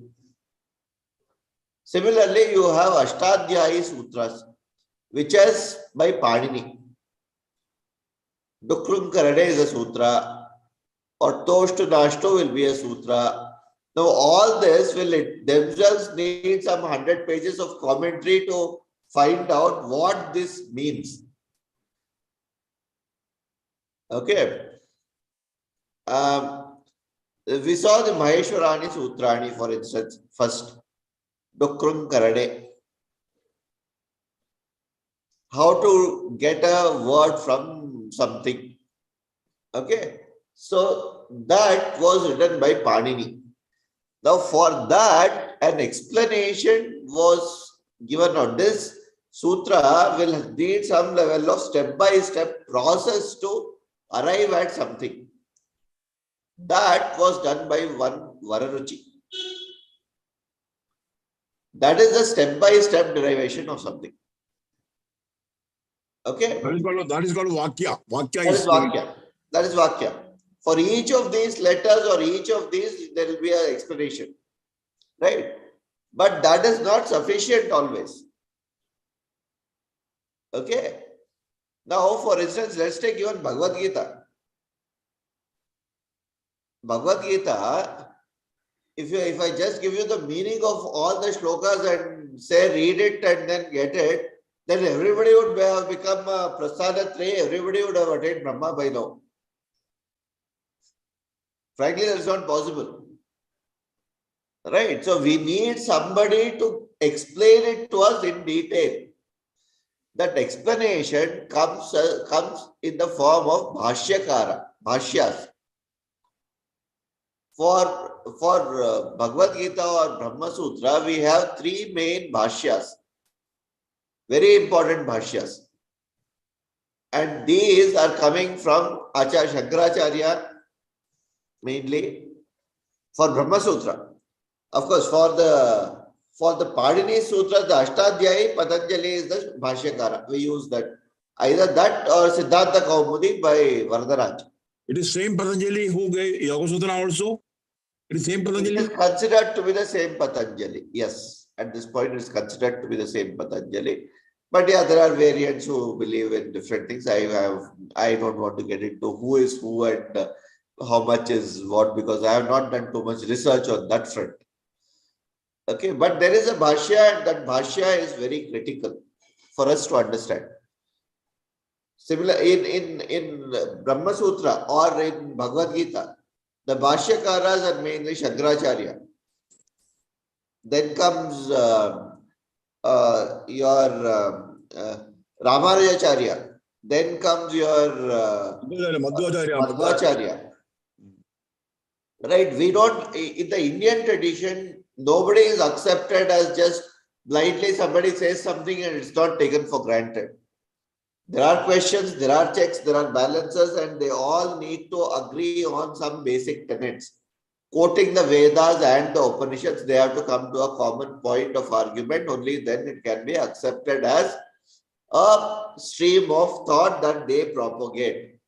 Similarly, you have Ashtadhyayi Sutras, which is by Panini. Dukrum Karade is a sutra, or Toshtu Nashto will be a sutra. Now, all this will themselves need some 100 pages of commentary to find out what this means. Okay. We saw the Maheshwarani Sutrani, for instance, first. Dukrum Karade. How to get a word from something. Okay. So that was written by Panini. Now for that, an explanation was given on this. Sutra will need some level of step-by-step process to arrive at something. That was done by one Vararuchi. That is the step-by-step derivation of something. Okay? That is called Vakya. That is Vakya. For each of these letters or each of these, there will be an explanation. Right? But that is not sufficient always. Okay? Now, for instance, let's take even Bhagavad Gita. Bhagavad Gita, if I just give you the meaning of all the shlokas and say read it and then get it, then everybody would have become Prasadatraya, everybody would have attained Brahma by now. Frankly, that is not possible. Right? So we need somebody to explain it to us in detail. That explanation comes in the form of Bhashyakara, Bhashyas. For Bhagavad Gita or Brahma Sutra, we have three main Bhashyas. Very important Bhashyas. And these are coming from Acharya Shankaracharya, mainly for Brahma Sutra. Of course, for the Panini Sutra, the Ashtadhyayi, Patanjali is the Bhashyakara. We use that. Either that or Siddhanta Kaumudi by Varadaraj. It is same Patanjali who gave Yoga Sutra also? It is same Patanjali? It is considered to be the same Patanjali. Yes. At this point, it is considered to be the same Patanjali. But yeah, there are variants who believe in different things. I don't want to get into who is who and how much is what, because I have not done too much research on that front. Okay, but there is a Bhashya, and that Bhashya is very critical for us to understand. Similar in Brahma Sutra or in Bhagavad Gita, the Bhashyakaras are mainly Shankaracharya. Then comes your Ramanujacharya. Then comes your Madhvacharya. Right? We don't, in the Indian tradition, nobody is accepted as just blindly somebody says something and it's not taken for granted. There are questions, there are checks, there are balances, and they all need to agree on some basic tenets. Quoting the Vedas and the Upanishads, they have to come to a common point of argument. Only then it can be accepted as a stream of thought that they propagate.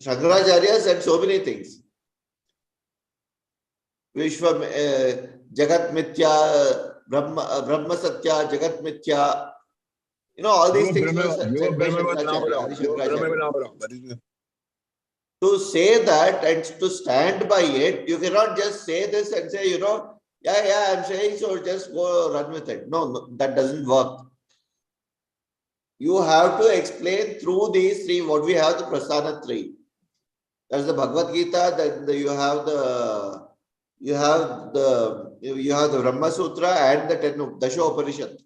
Shankaracharya said so many things. Vishwa Jagat Mithya, Brahma Satya, Jagat Mithya. You know, all these things were said by Shankaracharya. To say that and to stand by it, you cannot just say this and say, you know, yeah, I'm saying so, just go run with it. No, that doesn't work. You have to explain through these three, what we have, the Prasana three. That's the Bhagavad Gita, then you have the Brahma Sutra and the Dasha Upanishad.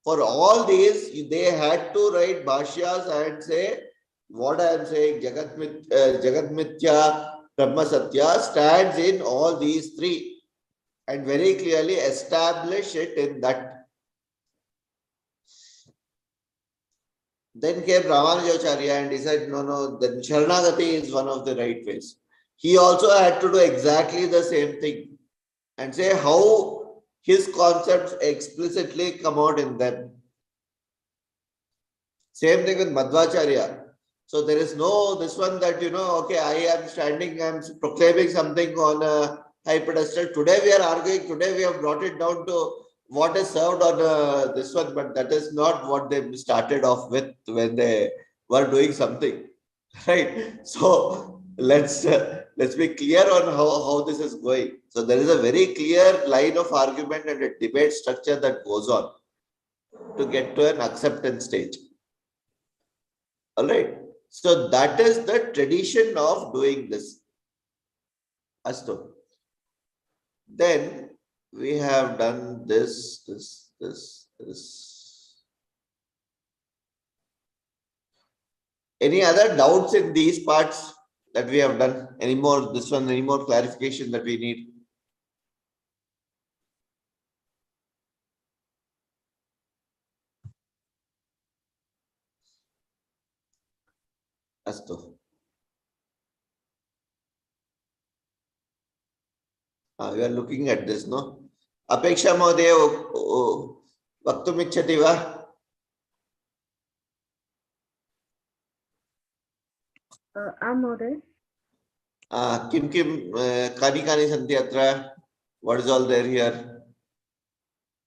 For all these, they had to write bhashyas and say what I am saying, Jagat Mithya, Brahma Satya stands in all these three and very clearly establish it in that. Then came Ramanujacharya and he said, no, then Sharanagati is one of the right ways. He also had to do exactly the same thing and say how his concepts explicitly come out in them. Same thing with Madhvacharya. So there is no this one that, okay, I am standing, I am proclaiming something on a high pedestal. Today we are arguing, today we have brought it down to what is served on this one, but that is not what they started off with when they were doing something, right? So let's be clear on how this is going. So there is a very clear line of argument and a debate structure that goes on to get to an acceptance stage. All right. So that is the tradition of doing this. Astu. Then we have done this. Any other doubts in these parts that we have done? Any more, this one, any more clarification that we need? Astu. We are looking at this, no? Apeksha Mohdaya Vaktum Ichchati va? Mhoday. Kim Kani Santi Atra? What is all there here?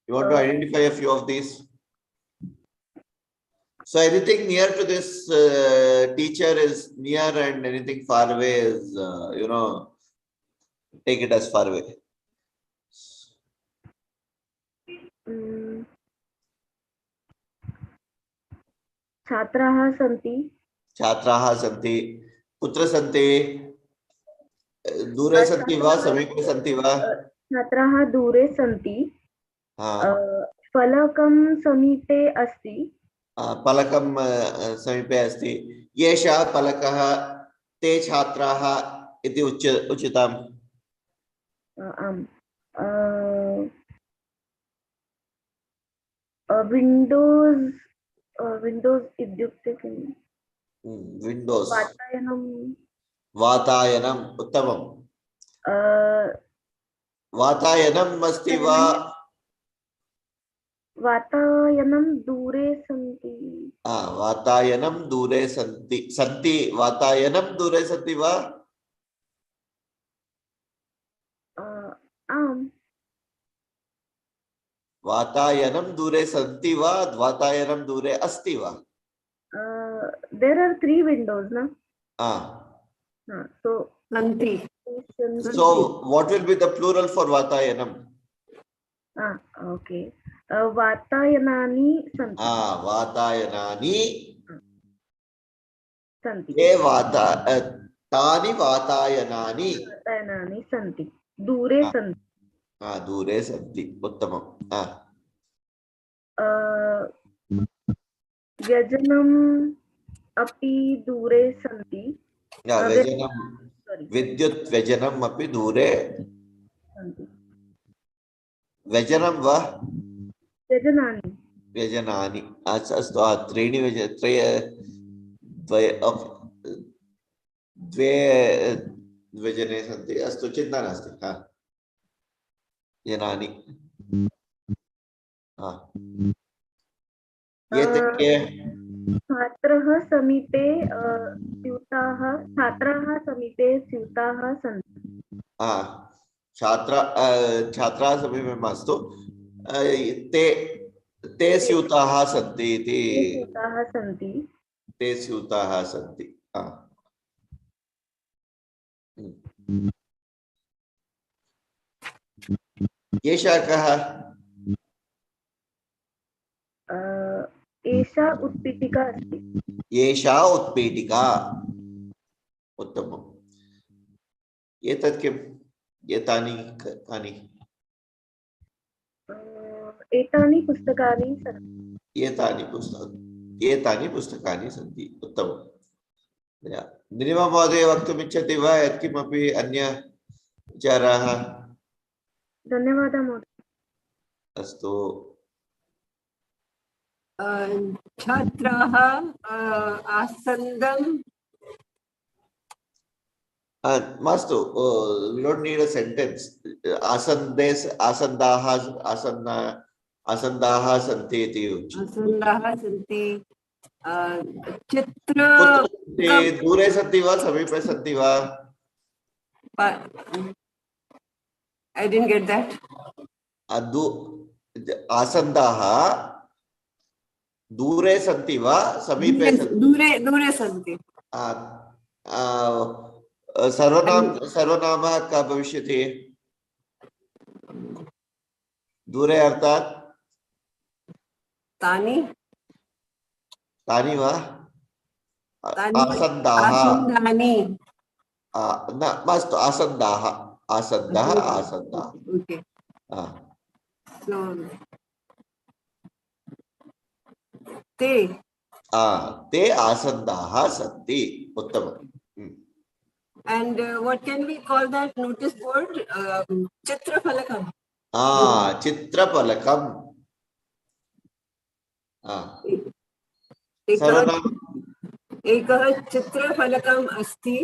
You want to identify a few of these? So anything near to this teacher is near and anything far away is, take it as far away. Chhatraha santi. Chhatraha santi. Kutra santi. Dure santi va, samipe santi va. Chhatraha dure santi. Falakam samipe asti. Palakam samipe asti. Yesha palakah te chhatraha iti uchitam. Windows idyukte किम्? Windows. Vatayanam. Vatayanam uttamam. Vatayanam asti va. Vatayanam dure santi. Vatayanam dure santi. Santi. Vatayanam dure santi va. Vatayanam dure santi va. Vatayanam dure asti va. There are 3 windows, na? So Santi. So what will be the plural for Vatayanam? Okay. Vatayanani santi. Vatayanani. Santi. Tani Vatayanani. Vatayanani santi. Dure santi. Dure santi. Uttamam. Vyajanam api dure santi. Vyajanam. Vidyut Vyajanam api dure. Santi. Vyajanam va? Vyajanani. Vyajanani. Astu Treni Dve Vyajane santi. Astu Chinta nasti. Janani. Chhatraha samipe syutaha. Chhatraha samipe syutaha santi. Chhatra samipe mastu. Te syutaha santi iti. Syutaha santi. Te syutaha santi. Yesha kaha? Esha utpitika asti. Yesha utpitika. Uttamam. Etat kim? Etani kani? Etani pustakani santi. एतानि पुस्तकानि सन्ति उत्तमम् निलिमा महोदय वक्तुम् इच्छति वा यत्किमपि अन्य विचाराः धन्यवादः महोदय अस्तु छात्राः आसन्दं मास्तु we don't need a sentence आसन्दाः सन्ति इति उच्यते आसन्दाः सन्ति चित्र कुत्र सन्ति दूरे सन्ति वा समीपे सन्ति वा I didn't get that. आसन्दाः दूरे सन्ति वा समीपे दूरे सन्ति सर्वनामः का भविष्यति दूरे अर्थात् तानि वा आसन्दाः आसन्दानि न मास्तु आसन्दाः Okay. So ते आसन्दाः सन्ति उत्तमम् and what can we call that notice board? Chitrapalakam. चित्रफलकम् एकः चित्रफलकम् अस्ति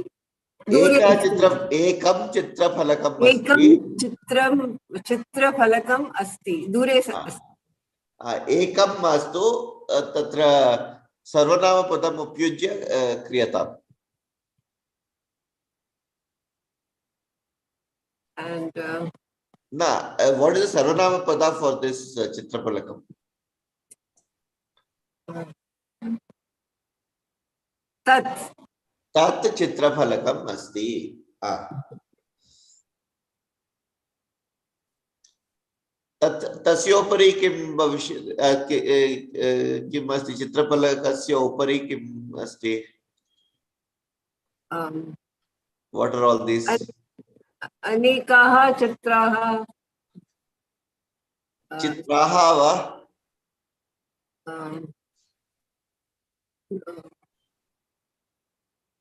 एकं चित्रफलकम् अस्ति दूरे एकं मास्तु तत्र सर्वनामपदम् उपयुज्य क्रियताम् and what is the sarvanamapada for this chitrapalakam tat chitrapalakam asti तस्योपरि किं भविष्यति किम् अस्ति चित्रफलकस्य उपरि किम् अस्ति what are all these अनेकाः चित्राः वा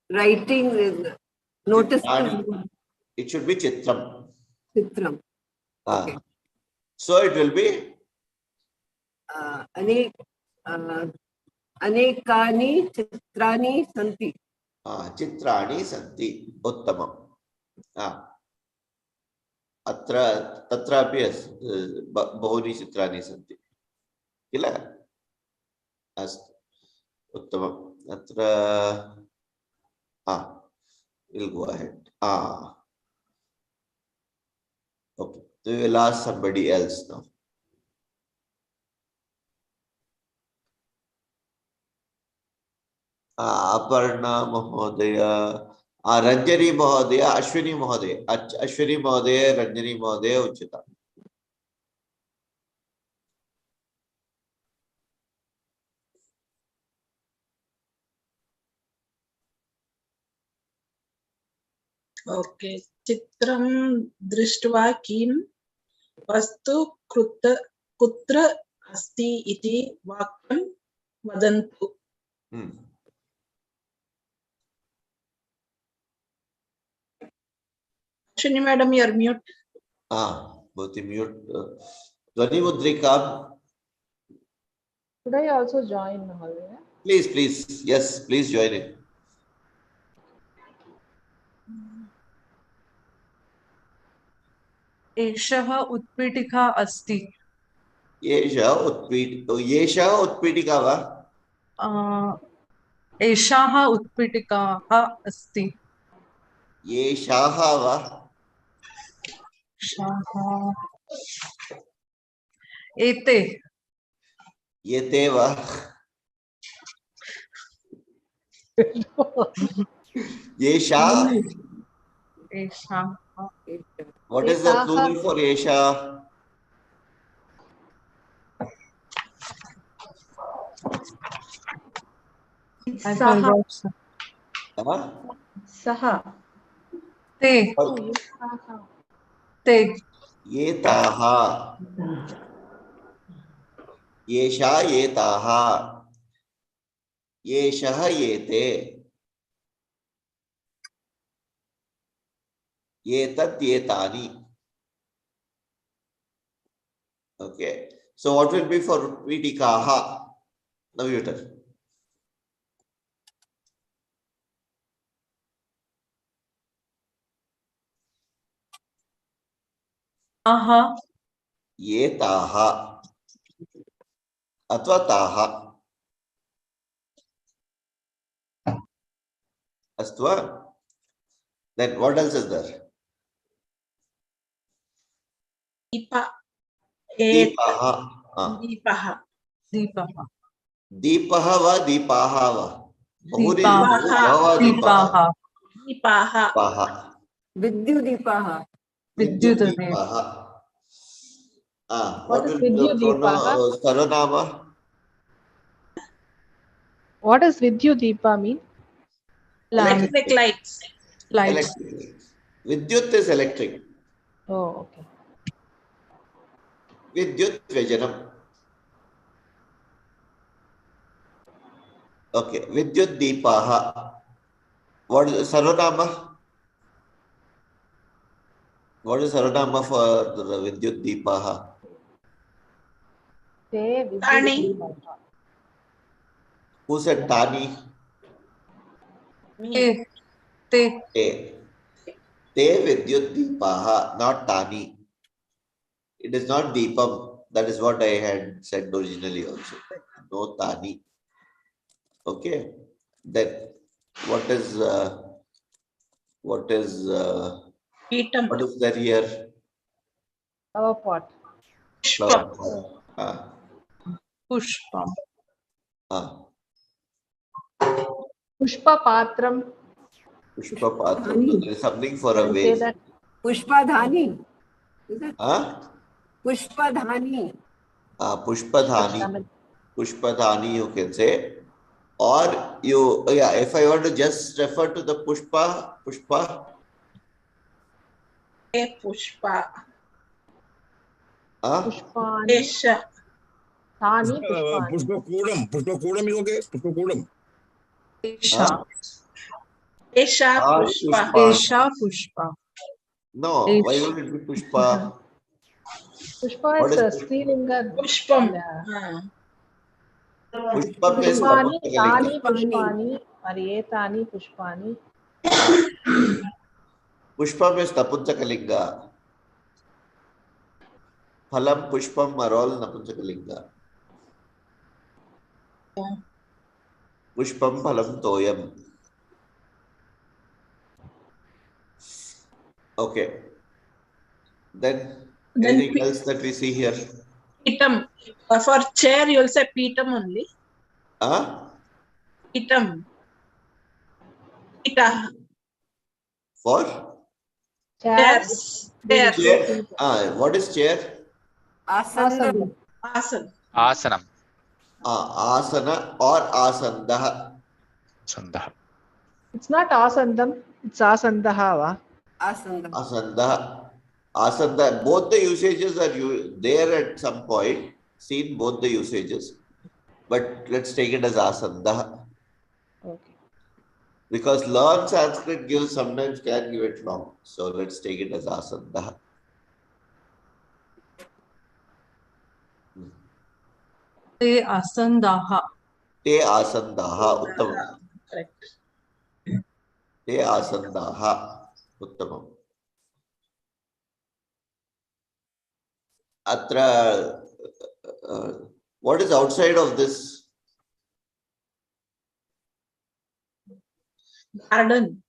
writing notice it should be chitram okay. So it will be अनेकानि चित्राणि सन्ति चित्राणि सन्ति उत्तमम् अत्र तत्रापि बहूनि चित्राणि सन्ति किल अस्तु उत्तमम् अत्र we'll go ahead okay we will ask somebody else now Aparna महोदय रंजनी महोदय अश्विनी महोदय रंजनी महोदय उच्यता ओके चित्रं दृष्ट्वा किं वस्तु कुत्र अस्ति इति वाक्यं वदन्तु Shini madam, you are mute. Both mute. Dhvani Mudrika. Could I also join, Mahalaya? Please. Yes, please join it. एषः उत्पीठिका अस्ति एषः उत्पीठिका वा एषाः उत्पीठिकाः अस्ति एषाः वा एते वा एषा what is the plural for esha saha te etaha येषा एताः येषः एते एतत् एतानि. Okay, so what will be for Vitikaha? Now you tell. aha, एताः अथवा ताः. अस्तु वा? Then what else is there? Deepa दीपः. दीपः दीपः, दीपः वा दीपाः वा? बहुनि दीपाः, बहवः दीपाः. दीपाः, दीपाः विद्युदीपाः. विद्युद्दीपः. What is will be the Vidyudeepaha? Sarvanama? What does Vidyudeepa mean? lamp, electric lights. lights, Electric. Vidyut is electric. Oh, okay. Vidyut Vyajanam. Okay, Vidyut Deepaha. What is Sarvanama? What is Sarvanama for the Vidyut Deepaha? Te Tani. Vidyudeepaha. Who said Tani? Me. te, Te. Te Vidyut Deepaha, not Tani. It is not Deepam. That is what I had said originally also. No Tani. Okay. Then what is Peetam. what is there here? Flower pot. Flower Pushpa. pot. pushpa, Pushpa Patram. Pushpa Patram. There is something for a Can you say vase. that? Pushpadhani. Is it? Pushpadhani. Pushpadhani. Pushpadhani you can say. Or you, yeah, if I want to just refer to the Pushpa. Hey, Pushpa. Pushpani. Esha. Tani Pushpani. Pushpa Kodam is okay. Pushpa Kodam. esha, Esha Pushpa. esha pushpa, No, why would it be Pushpa? Pushpa What is is a Srilinga. Pushpam. Yeah. Pushpa is Pushpani, Tani Napumsakalinga. Pushpani, Tani Pushpani. Pushpa is Napumsakalinga. Phalam Pushpam are all Napumsakalinga. Pushpam Phalam Toyam. Okay. Then anything else that we see here? Peetam. For chair, you will say Peetam only. Peetam. Pita. For? Chairs. Chairs. Chair. What is chair? Asana. Asan. Asanam. Asana or asandah. Sandah. It's not Asandam, it's Asandaha. Asana. Asanda. Both the usages are there at some point. Seen both the usages. But let's take it as asanda. Okay. Because learn Sanskrit sometimes can give it wrong. So let's take it as asanda. te asandaha, Te asandaha uttamam. Correct. Te asandaha uttamam. Atra, what is outside of this? Garden.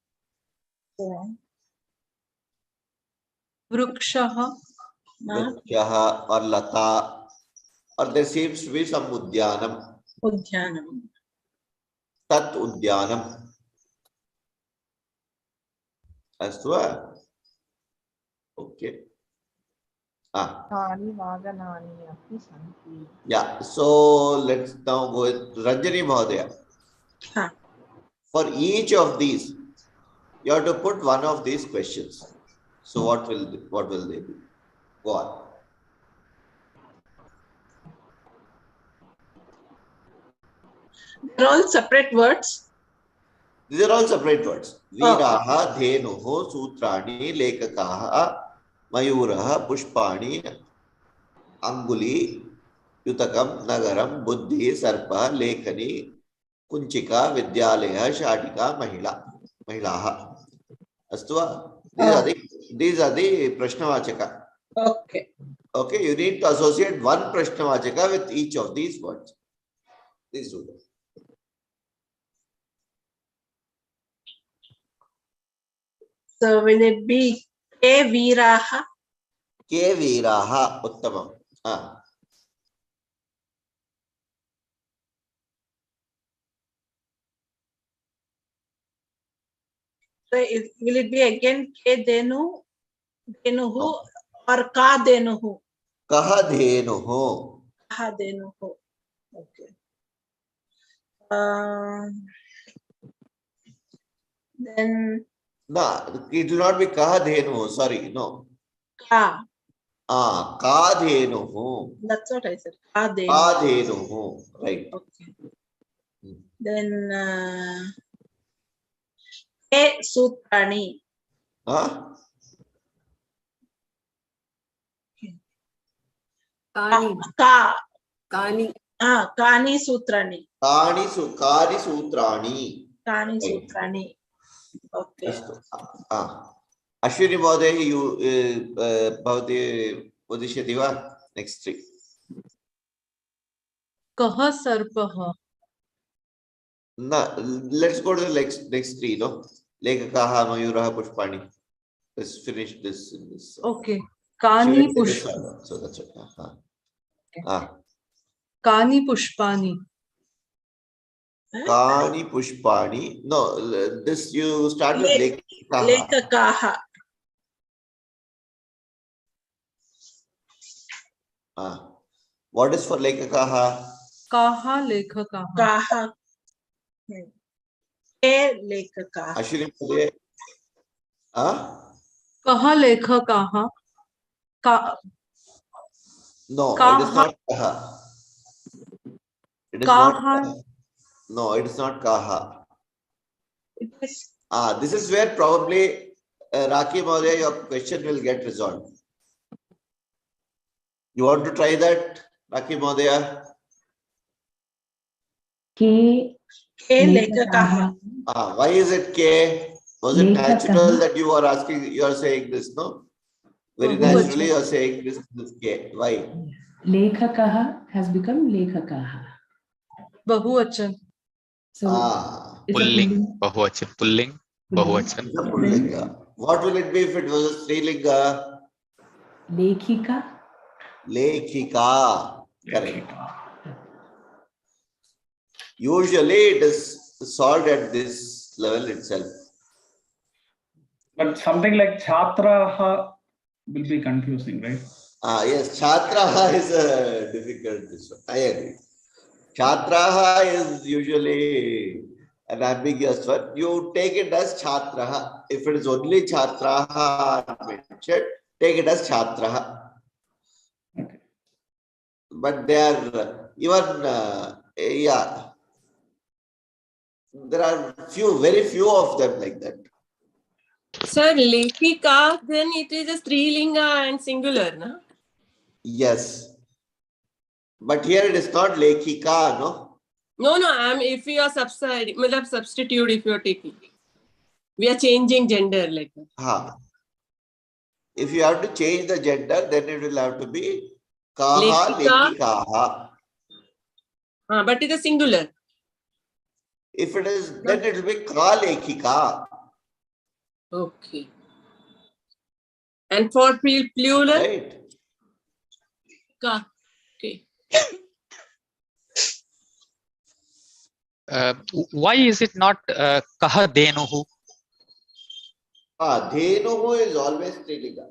vrukshaha, Vrukyaha or lata, or there seems to be some udyanam. Udyanam. Tat udyanam. Astu va? Okay. Tani Vaganani api santi. Yeah. So let's now go with Ranjani Mahodaya. For each of these, you have to put one of these questions. So what will they be? Go on. They're all separate words. These are all separate words. Veeraha, Dhenuho, Sutrani, Lekakaha, Mayuraha, Pushpani, Anguli, Yutakam, Nagaram, Buddhi, Sarpa, Lekhani, Kunchika, Vidyalaya, Shatika, Mahilaha. Astuva. These are the Prashnavachaka. Okay. Okay, you need to associate one Prashnavachaka with each of these words. Please do that. So will it be Ke Veeraha? Ke Veeraha, Uttamam. So will it be again Ke Denuhu or Ka Denuhu? Kaha Dhenuho. Kaha Denuhu. Okay. Then. No, it will not be Kaha Dhenuho. Sorry, no. Ka. Ka Dhenuho. That's what I said. Ka Denuhu. Ka Dhenuho. Right. Okay. Then Ke Sutrani. Kani. Kani Sutrani. Kani Sutrani. Kani Sutrani. Okay. Ashwini Mohoday, you Bhavati Udishyati va? Next three. Kaha sarpaha. No, let's go to the next three, no? Lekakaha, Mayuraha, Pushpani. Let's finish this in this. Okay. Kani Pushpani. So that's it. Kani Pushpani. Kani Pushpani. No, this you start with Lekakaha. Lekakaha. What is for Lekakaha? Kaha Lekhakaha. Kaha. Ke Lekakaha. Ashwini Mohoday. Kaha Lekhakaha. No, Kaha. it is not Kaha. It is Kaha. not Kaha. No, it is not Kaha. It is. This is where probably Raki Mohoday, your question will get resolved. You want to try that, Raki Mohoday? Ke Lekakaha. Why is it K? Was it natural that you are asking, you are saying this, no? Very naturally you are saying this K. Why? Lekhakaha has become Lekhakaha. Bahuvachan. So it's Pulling. Bahuvachan. Pulling. Bahuvachan. Pullinga. What will it be if it was a Strilinga? Lekhika. Lekhika. Correct. Usually it is solved at this level itself. But something like Chhatraha will be confusing, right? Yes, Chhatraha is a difficult this one. I agree. Chhatraha is usually an ambiguous one. You take it as Chhatraha. If it is only Chhatraha mentioned, take it as Chhatraha. Okay. But they are even, there are very few of them like that. Sir, Lekhika, then it is a Strilinga and singular, no? Yes. But here it is not Lekhika, no? No, if you are substitute, if you are taking. We are changing gender like that. If you have to change the gender, then it will have to be Kaha, Lekhikaha. But it is singular. If it is, then it will be Ka Lekhika. Okay. And for plural? Right. Ka. Okay. Why is it not Kaha Denuhu? Dhenuhu is always Strilinga.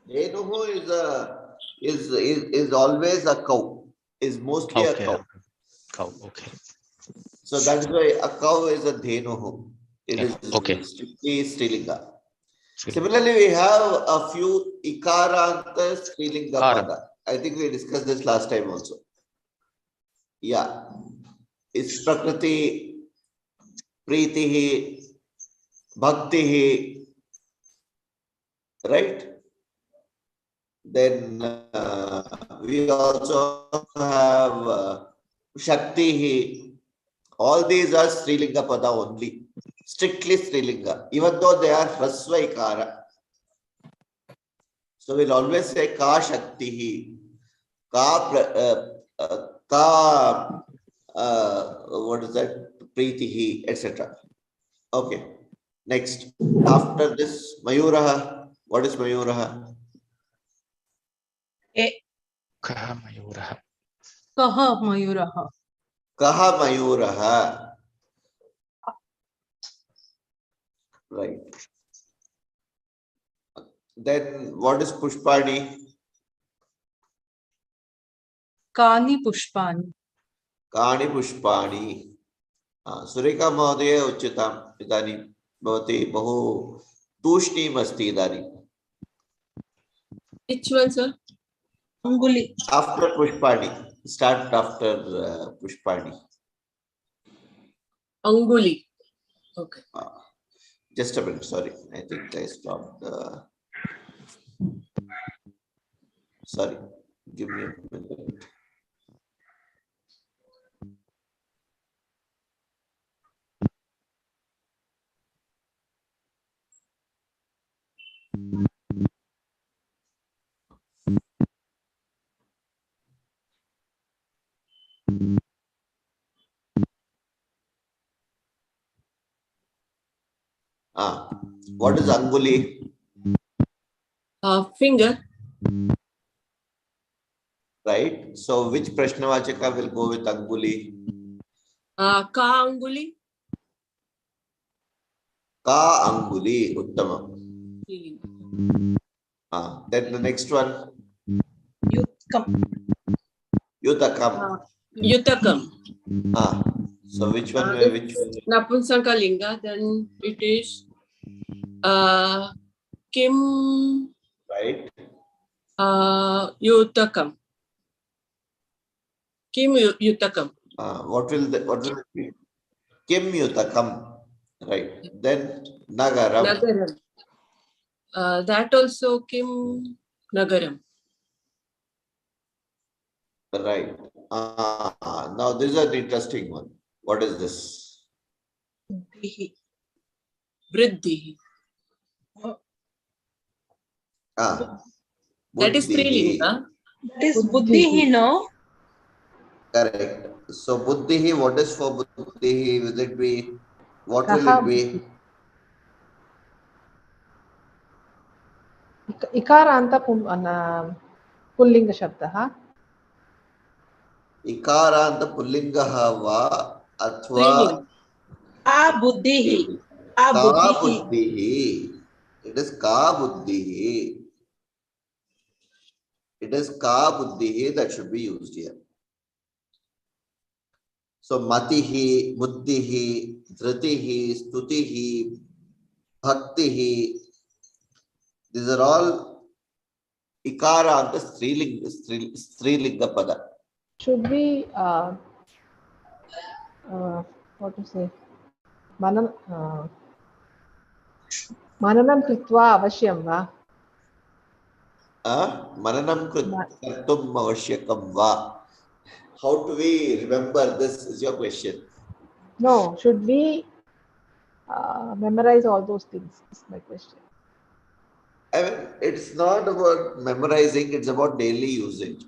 Dhenuhu is always a cow. Is mostly a cow. Cow. Okay. So that's why a cow is a Dhenuhu. It is strictly Strilinga. Similarly, we have a few Ikaranta Strilinga Pada. I think we discussed this last time also. Yeah. is Prakriti, Preetihi, Bhaktihi, right? Then we also have Shaktihi. All these are Strilinga Pada only. Strictly Strilinga, even though they are Hrasva Ikara. So we'll always say Ka Shaktihi, Ka, what is that? Preetihi, etc. Okay. Next. After this, Mayuraha. What is Mayuraha? Kah mayurah. Kaha mayurah. Kaha Mayuraha. Right. Then what is Pushpani? Kani pushpani. Kani Pushpani. Sureka Mahodaya Uchitam. Idani Bhavati Bahu Tushnim Asti Idani. Which one, sir? Anguli. After Pushpani. Start after Pushpani. Anguli. Okay. Just a minute, sorry. I think I stopped. Sorry. Give me a minute. What is Anguli? Finger. Right. So which Prashnavachaka will go with Anguli? Ka Anguli. Ka Anguli. Uttama. Then the next one. Yutakam. Yutakam. So which one? Which one? Napunsankalinga. Then it is Kim. Right. Yutakam. Kim Yutakam. What will it be? Kim Yutakam. Right. Then Nagaram. Nagaram. That also Kim Nagaram. Right. Now this is an interesting one. What is this? Vriddhi. That is Strilinga. That is Buddhihi, no? Correct. So Buddhihi, what is for Buddhihi? Will it be? What will it be? Ikaranta pullinga shabdah. Ikaranta pullingaha va athva Buddhihi. ka buddhihi. It is ka buddhihi. It is ka buddhihi that should be used here. So matihi, buddhihi, dhritihi, stutihi, bhaktihi. These are all ikara anta strilinga pada. Should we what to say? Mananam kritva avashyam va? Mananam kartum avashyakam va. How do we remember this is your question. No, should we memorize all those things? Is my question. I mean, it's not about memorizing, it's about daily usage.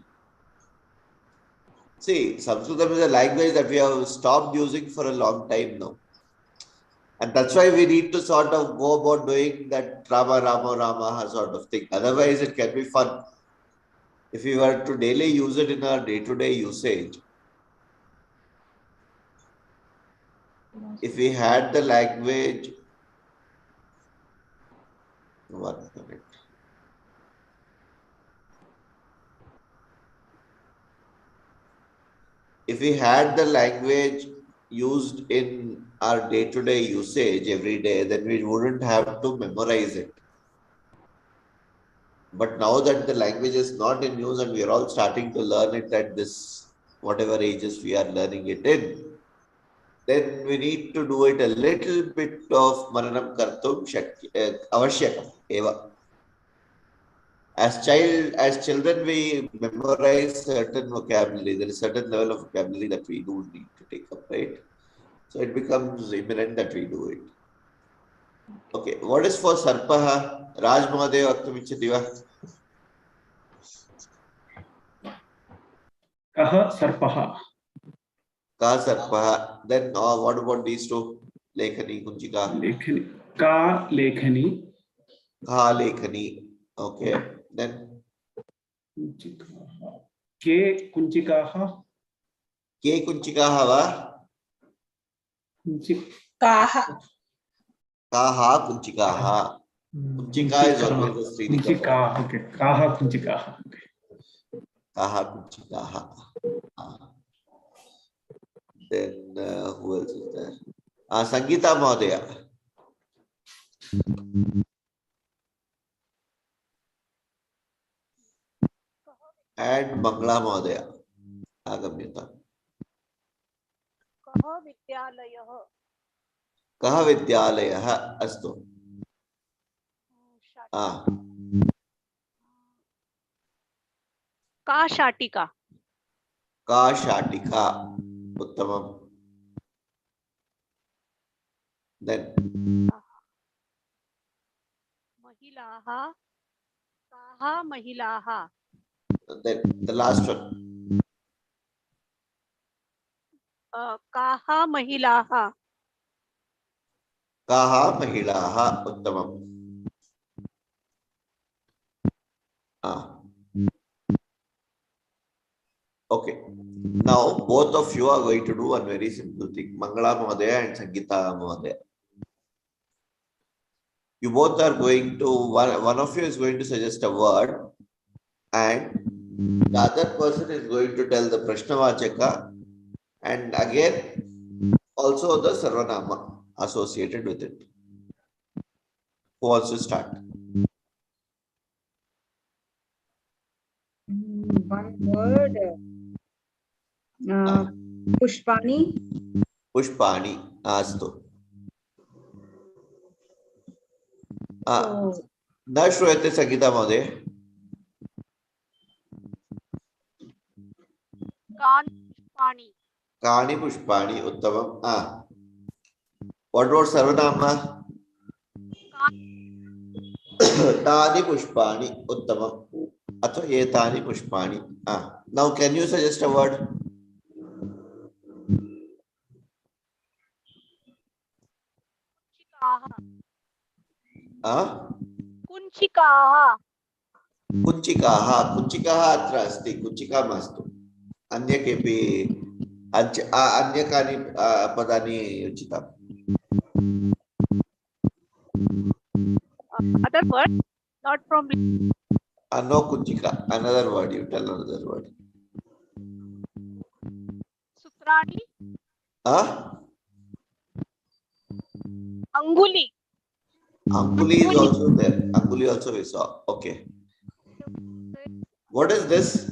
See, Sanskritam is a language that we have stopped using for a long time now. And that's why we need to sort of go about doing that Rama, Rama, Rama sort of thing. Otherwise, it can be fun. If we were to daily use it in our day-to-day usage, if we had the language, 1 minute. If we had the language used in our day-to-day usage every day, then we wouldn't have to memorize it. But now that the language is not in use and we are all starting to learn it at this, whatever ages we are learning it in, then we need to do it a little bit of Maranam Kartum Avashyakam Eva. As children, we memorize certain vocabulary. There is a certain level of vocabulary that we do need to take up, right? So it becomes imminent that we do it. Okay, what is for Sarpaha? Raj Mahadev Aktumichyativa. Kaha sarpaha. Ka Sarpaha. Then what about these two? Lekhani, Kunchika. Lekhani. Ka lekhani. Ka Lekhani. Okay, then Kunchikaha. Ke kunchikaha. Ke Kunchikaha va? Kaha. Kaha Kunchikaha. Kunchika is always the Sridika. Kunchika. Okay. Kaha kunchikaha. Okay. Kaha Kunchikaha. Then who else is there? Sangeeta Mahadaya. And Mangla Mahadaya. Agamyata. कः विद्यालयः Kah Vidyalayah astu. का शाटिका Ka Shatika. Uttamam. Then महिलाः काः महिलाः the last one. काः महिलाः Kaha Mahilaha Uttamam. Okay. Now both of you are going to do one very simple thing. Mangala Mahadaya and Sangeeta Mahadaya. You both are going to, one of you is going to suggest a word and the other person is going to tell the Prashnavachaka and again also the Sarvanama associated with it. Who wants to start? One word. Pushpani. Pushpani. Astu. न श्रूयते संगीता महोदय. कानि कानि पुष्पाणि उत्तमम्. What about सर्वनाम? तानि पुष्पाणि उत्तमम्. अथवा एतानि पुष्पाणि. Now can you suggest a word? कुञ्चिकाः कुञ्चिकाः. कुञ्चिकाः अत्र अस्ति. कुञ्चिका मास्तु. अन्य केपि अन्य कानि पदानि उचितम्? other word not from No kuchika. Another word. You tell another word. sutrani anguli Anguli is also there. Anguli also we saw. Okay. What is this?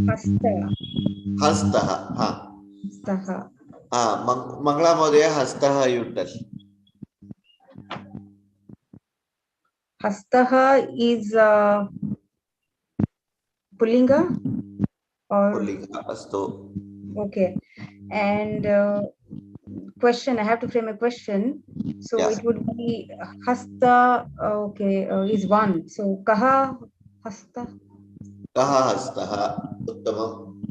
Hasta. Hastaha. Hastaha. Mangala Mahadaya Hastaha you tell. Hastaha is Pullinga or Pullinga. Astu. okay. And question. I have to frame a question. So Yeah. it would be Hasta. Okay, is one. So Kaha Hasta. Kaha Hastaha. Uttamam.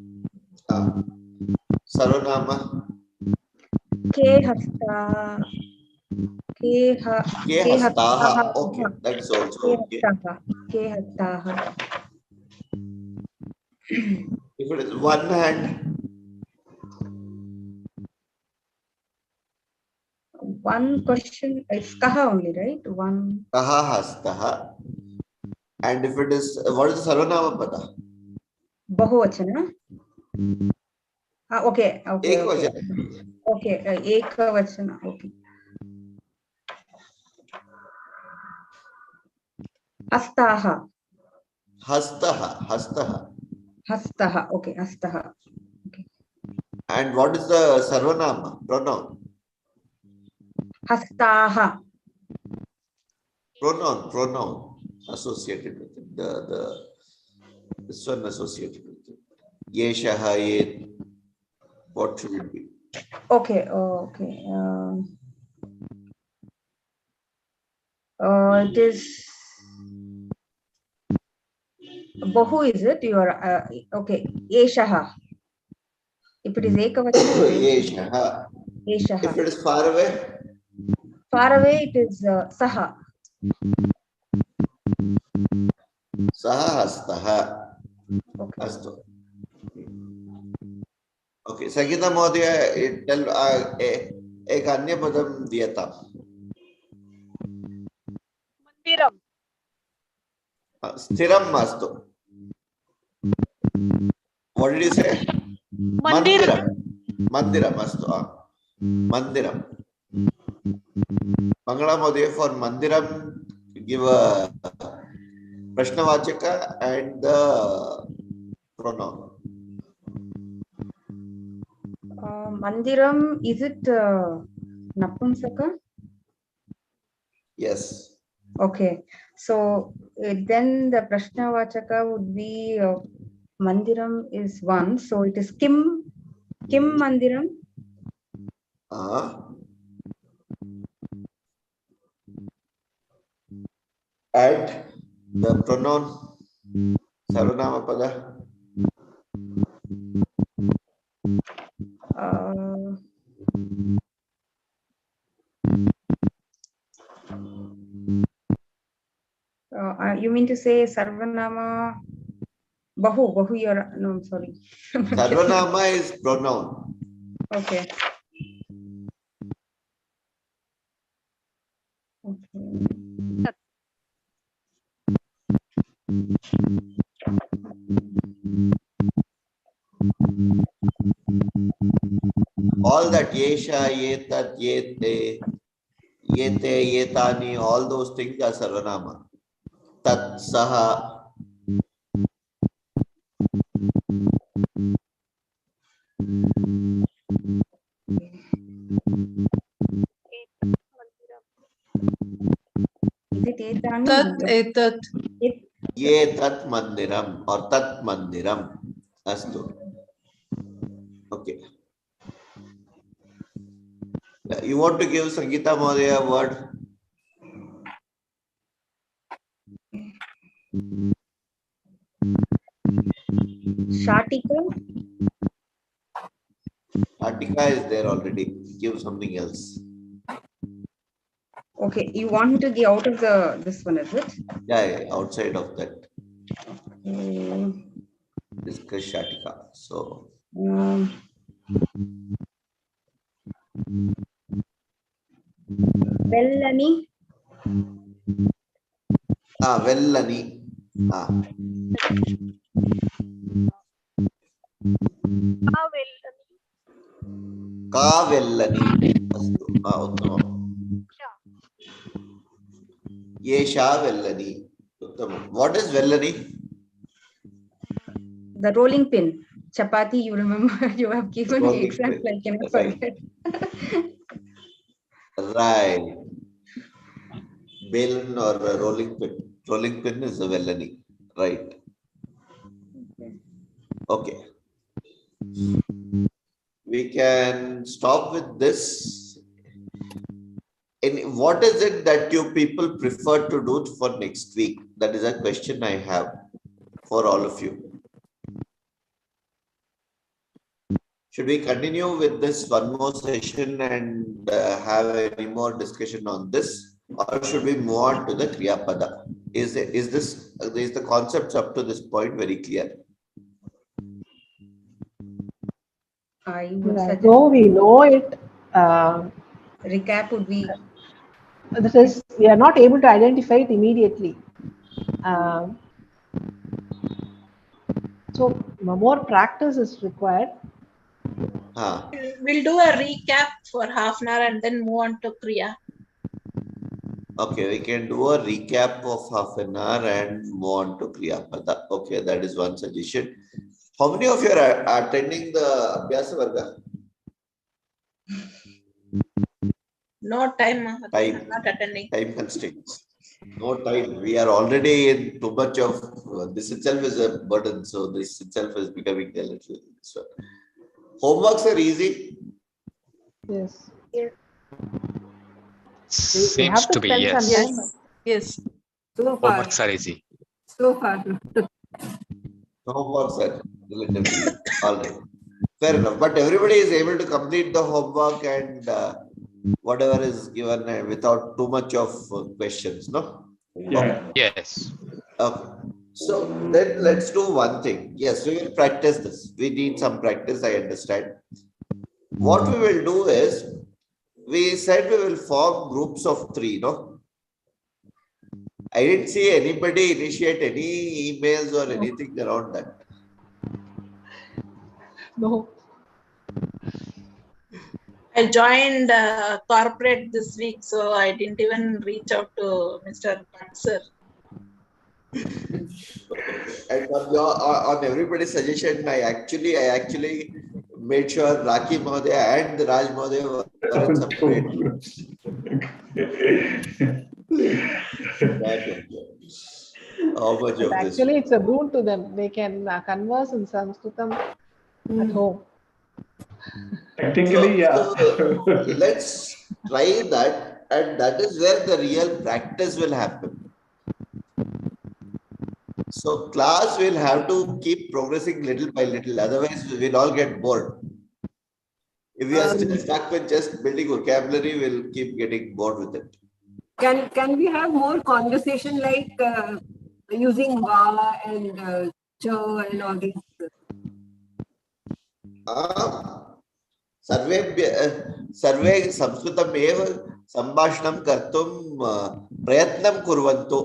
Sarvanama. Ke Hasta. Ke Hastaha. Okay. That's also okay. Ke Hastaha. If it is one hand. One question. It's Kaha only, right? One. Kaha Hastaha. And if it is, what is the Sarvanama pada? Bahuvachana. Okay. Okay. Ekavachana. Okay. Ekavachana. Okay. Hastaha. Hastaha. Hastaha. Hastaha. Okay. Hastaha. Okay. And what is the Sarvanama pronoun? Hastaha. Pronoun associated with it. This one associated with it. Yeshaha, yet. What should it be? Okay. Okay. It is Bahu, is it? You are okay. Yeshaha. If it is Ekavachana, it is Yeshaha. Yeshaha. If it is far away, Far away, it is Saha. Saha hastaha. Okay. Astu. Okay. Sangeeta Mohdaya, tell एक अन्य पदम दिया था. Mandiram. Sthiram mastu. What did you say? Mandiram. Mandiram mastu. Mandiram. Mangala Mohdaya, for Mandiram, give a Prashnavachaka and the pronoun. Mandiram, is it Napumsaka? Yes. Okay. So then the Prashnavachaka would be Mandiram is one. So it is Kim Mandiram. And the pronoun Sarvanama Pada. You mean to say Sarvanama Bahu, you're, no, I'm sorry. Sarvanama is pronoun. Okay. All that Yesha, Yetat, Yete, Yete, Yetani, all those things are Sarvanama. Tat, Saha. Is it Etani? Tat etat. Ye tat mandiram or tat mandiram. Astu. Okay. You want to give Sangeeta Mohdaya a word? Shatika? Shatika is there already. Give something else. Okay, you want me to get out of this one, is it? Yeah, outside of that. Mm. Discuss Shatika. So. Vellani? Vellani. Kavellani. Astu. Uttamam. Yesha Vellani. Uttamam. What is Vellani? The rolling pin. Chapati, you remember, you have given the Rolling example, pin. I cannot Right. forget. Right. Balun or a rolling pin. Rolling pin is a Vellani. Right. Okay. We can stop with this. And what is it that you people prefer to do for next week? That is a question I have for all of you. Should we continue with this one more session and have any more discussion on this, or should we move on to the Kriya Pada? Is the concepts up to this point very clear? I would suggest Though we know it, recap would be. That is, we are not able to identify it immediately. So more practice is required. We'll do a recap for half an hour and then move on to Kriya. Okay, we can do a recap of half an hour and move on to Kriya Pada. Okay, that is one suggestion. How many of you are attending the Abhyasa Varga? No time. I'm Time. not attending. Time constraints. No time. We are already in too much of this itself is a burden. So this itself is becoming a little. So homeworks are easy. Yes. Yes. We Seems have to to be spend some yes. time. Yes. So far. Homeworks are easy. So far. Homeworks are relatively easy. All right. Fair enough. But everybody is able to complete the homework and whatever is given without too much of questions, no? Yeah. Yes. Okay. So then let's do one thing. Yes, we will practice this. We need some practice, I understand. What we will do is, we said we will form groups of 3, no? I didn't see anybody initiate any emails or anything around that. No. I joined corporate this week, so I didn't even reach out to Mr. Bhatt, sir. And on everybody's suggestion, I actually made sure Raki Mahodaya and Raj Mahodaya were in separate. How much But of this? actually, it's a boon to them. They can converse in Sanskritam at home. Technically, yeah. So let's try that, and that is where the real practice will happen. So class will have to keep progressing little by little, otherwise we'll all get bored. If we are still stuck with just building vocabulary, we'll keep getting bored with it. Can we have more conversation like using va and cha and all these? सर्वे संस्कृतमेव संभाषणं कर्तुं प्रयत्नं कुर्वन्तु.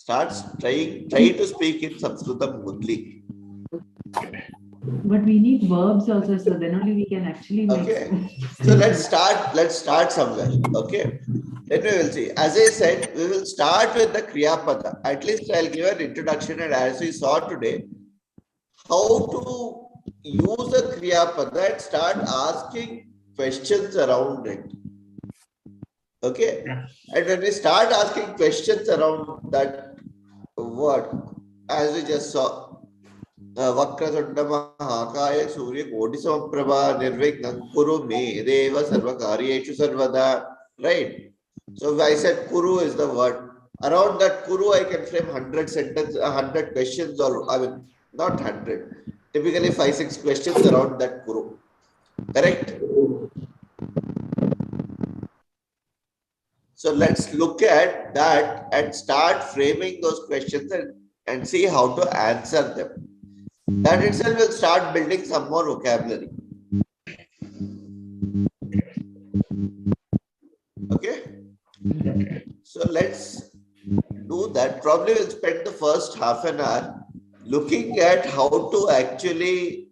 Try to speak in Sanskritam only. But we need verbs also, so then only we can actually make. Okay. So let's start somewhere. Okay. Then we will see. As I said, we will start with the Kriya Pada. At least I'll give an introduction, and as we saw today, how to use the Kriya Pada and start asking questions around it. Okay. And when we start asking questions around that word, as we just saw, Vakrasunda Mahakaya Surya Koti Samprabha Nirvighnan Kuru Me Deva Sarvakaryeshu Sarvada. Right? So I said Kuru is the word. Around that Kuru, I can frame 100 questions, or I mean, not 100. Typically 5-6 questions around that Kuru. Correct? So let's look at that and start framing those questions and see how to answer them. That itself will start building some more vocabulary. Okay? So let's do that. Probably we'll spend the first half an hour looking at how to actually,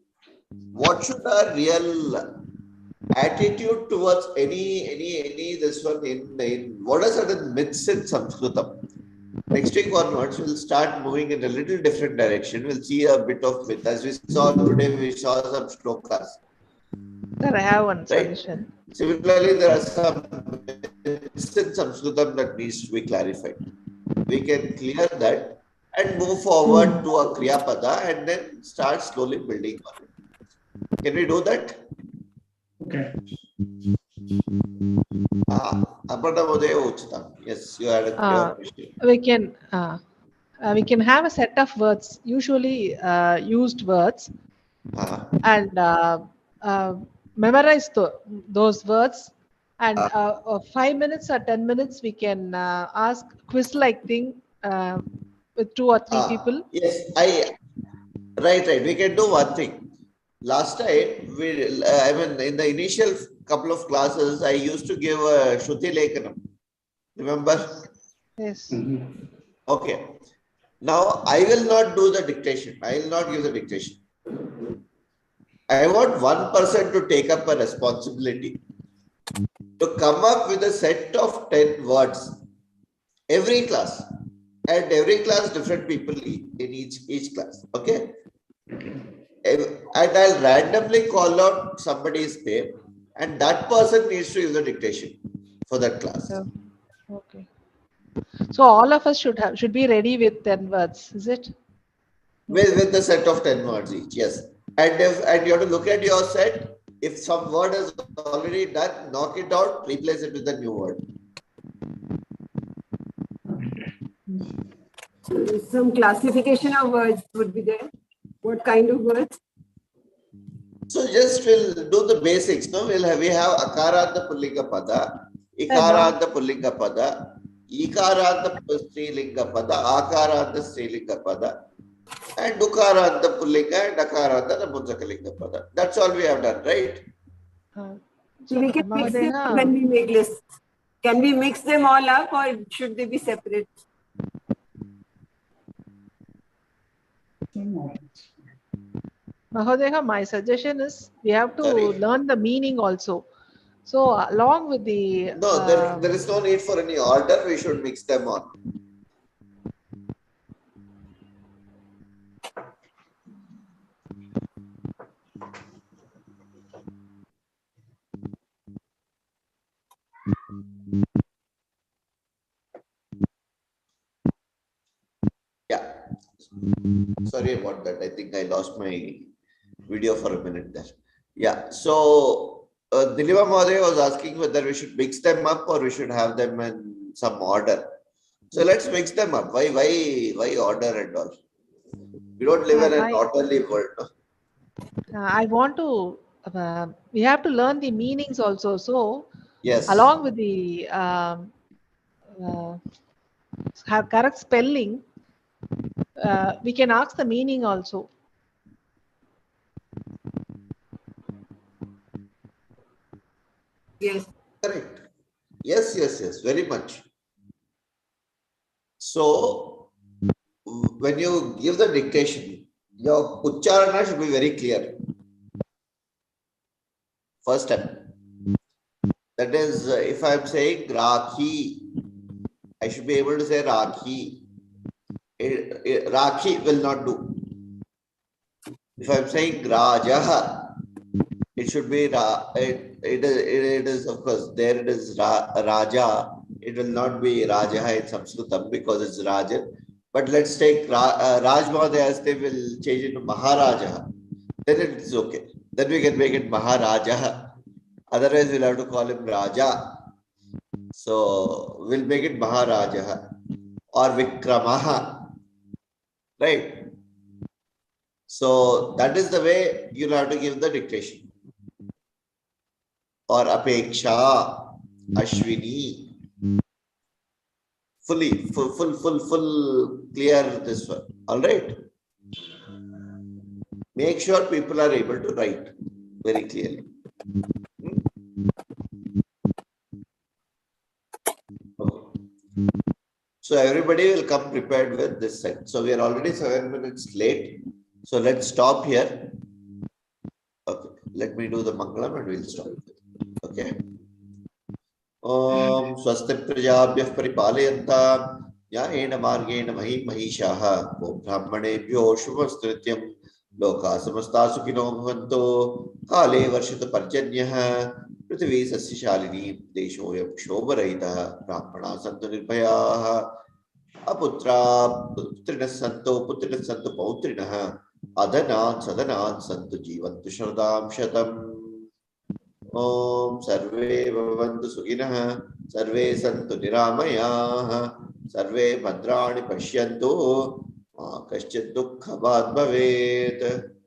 what should our real attitude towards any this one in what are certain myths in Sanskritam. Next week onwards, we'll start moving in a little different direction. We'll see a bit of myth. As we saw today, we saw some shlokas. Sir, I have one suggestion. Similarly, there are some myths in Sanskritam that needs to be clarified. We can clear that and move forward to a Kriya Pada and then start slowly building on it. Can we do that? Okay. Yes, you had a question. We can have a set of words, usually used words, and memorize those words. And 5 minutes or 10 minutes, we can ask quiz-like thing with 2 or 3 people. Yes, right. We can do one thing. Last time, in the initial couple of classes, I used to give a Shruti Lekhanam. Remember? Yes. Okay. Now, I will not do the dictation. I will not give the dictation. I want one person to take up a responsibility to come up with a set of 10 words. Every class. And every class, different people in each class. Okay? and I'll randomly call out somebody's name, and that person needs to use the dictation for that class. Okay. So all of us should be ready with 10 words, is it? With the set of 10 words each, yes. And you have to look at your set. If some word is already done, knock it out, replace it with a new word. Some classification of words would be there. What kind of words? So just we'll do the basics. No, we have akaranta pullinga pada, ikaranta pullinga pada, ikaranta strilinga pada, akaranta strilinga pada, and dukaranta pullinga and akaranta napunsakalinga pada. That's all we have done, right? So we can mix them when we make lists. Can we mix them all up, or should they be separate? Mahodeha, my suggestion is we have to learn the meaning also. So along with the... No, there is no need for any order. We should mix them on. Yeah. Sorry about that. I think I lost my video for a minute there. Yeah. So Diliva Mahoday was asking whether we should mix them up or we should have them in some order. So let's mix them up. Why order and all? We don't live in an orderly world. No? I want to, we have to learn the meanings also. So yes, along with the have correct spelling, we can ask the meaning also. Yes. Correct. Yes, very much. So when you give the dictation, your ucharana should be very clear. First step. That is, if I am saying Rakhi, I should be able to say Rakhi. Rakhi will not do. If I am saying Raja, it should be it is of course there it is Raja. It will not be Raja in Sanskritam because it's Rajan. But let's take Raj Mahadaya, they will change it to Maharaja. Then it's okay. Then we can make it Maharaja. Otherwise, we'll have to call him Raja. So we'll make it Maharaja or Vikramaha. Right? So that is the way you'll have to give the dictation. Or Apeksha, Ashwini. Full clear this one. All right. Make sure people are able to write very clearly. So everybody will come prepared with this set. So we are already 7 minutes late. So let's stop here. Okay. Let me do the Mangalam and we'll stop. Okay. Om Swasti Prajabhyah Paripalayantam Nyayena Margena Mahimahishah Om Brahmanebhyo Shubhastrityam Loka Samasta Sukhino Bhavanto Kale Varshita Parjanyah Prithvi Sasyashalini Deshoyam Shobharahitah Brahmana Santu Nirbhayah Aputra Putrinas Santu Pautrinas Adhanat Sadanat Santu Jivantu Shradam Shatam Om Sarve Bhavantu Sukhinah Sarve Santu Niramayah Sarve Bhadrani Pashyantu Kaschit Dukkha Bhad Bhavet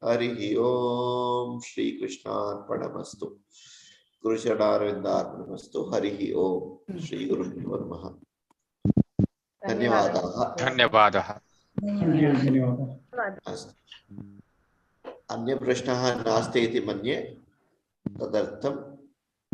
Harihi Om Shri Krishna Arpanamastu Guru Charanarvinda Arpanamastu Harihi Om Shri Guru Namaha Dhanyavadaha धन्यवादः अन्य प्रश्नः नास्ति इति मन्ये तदर्थं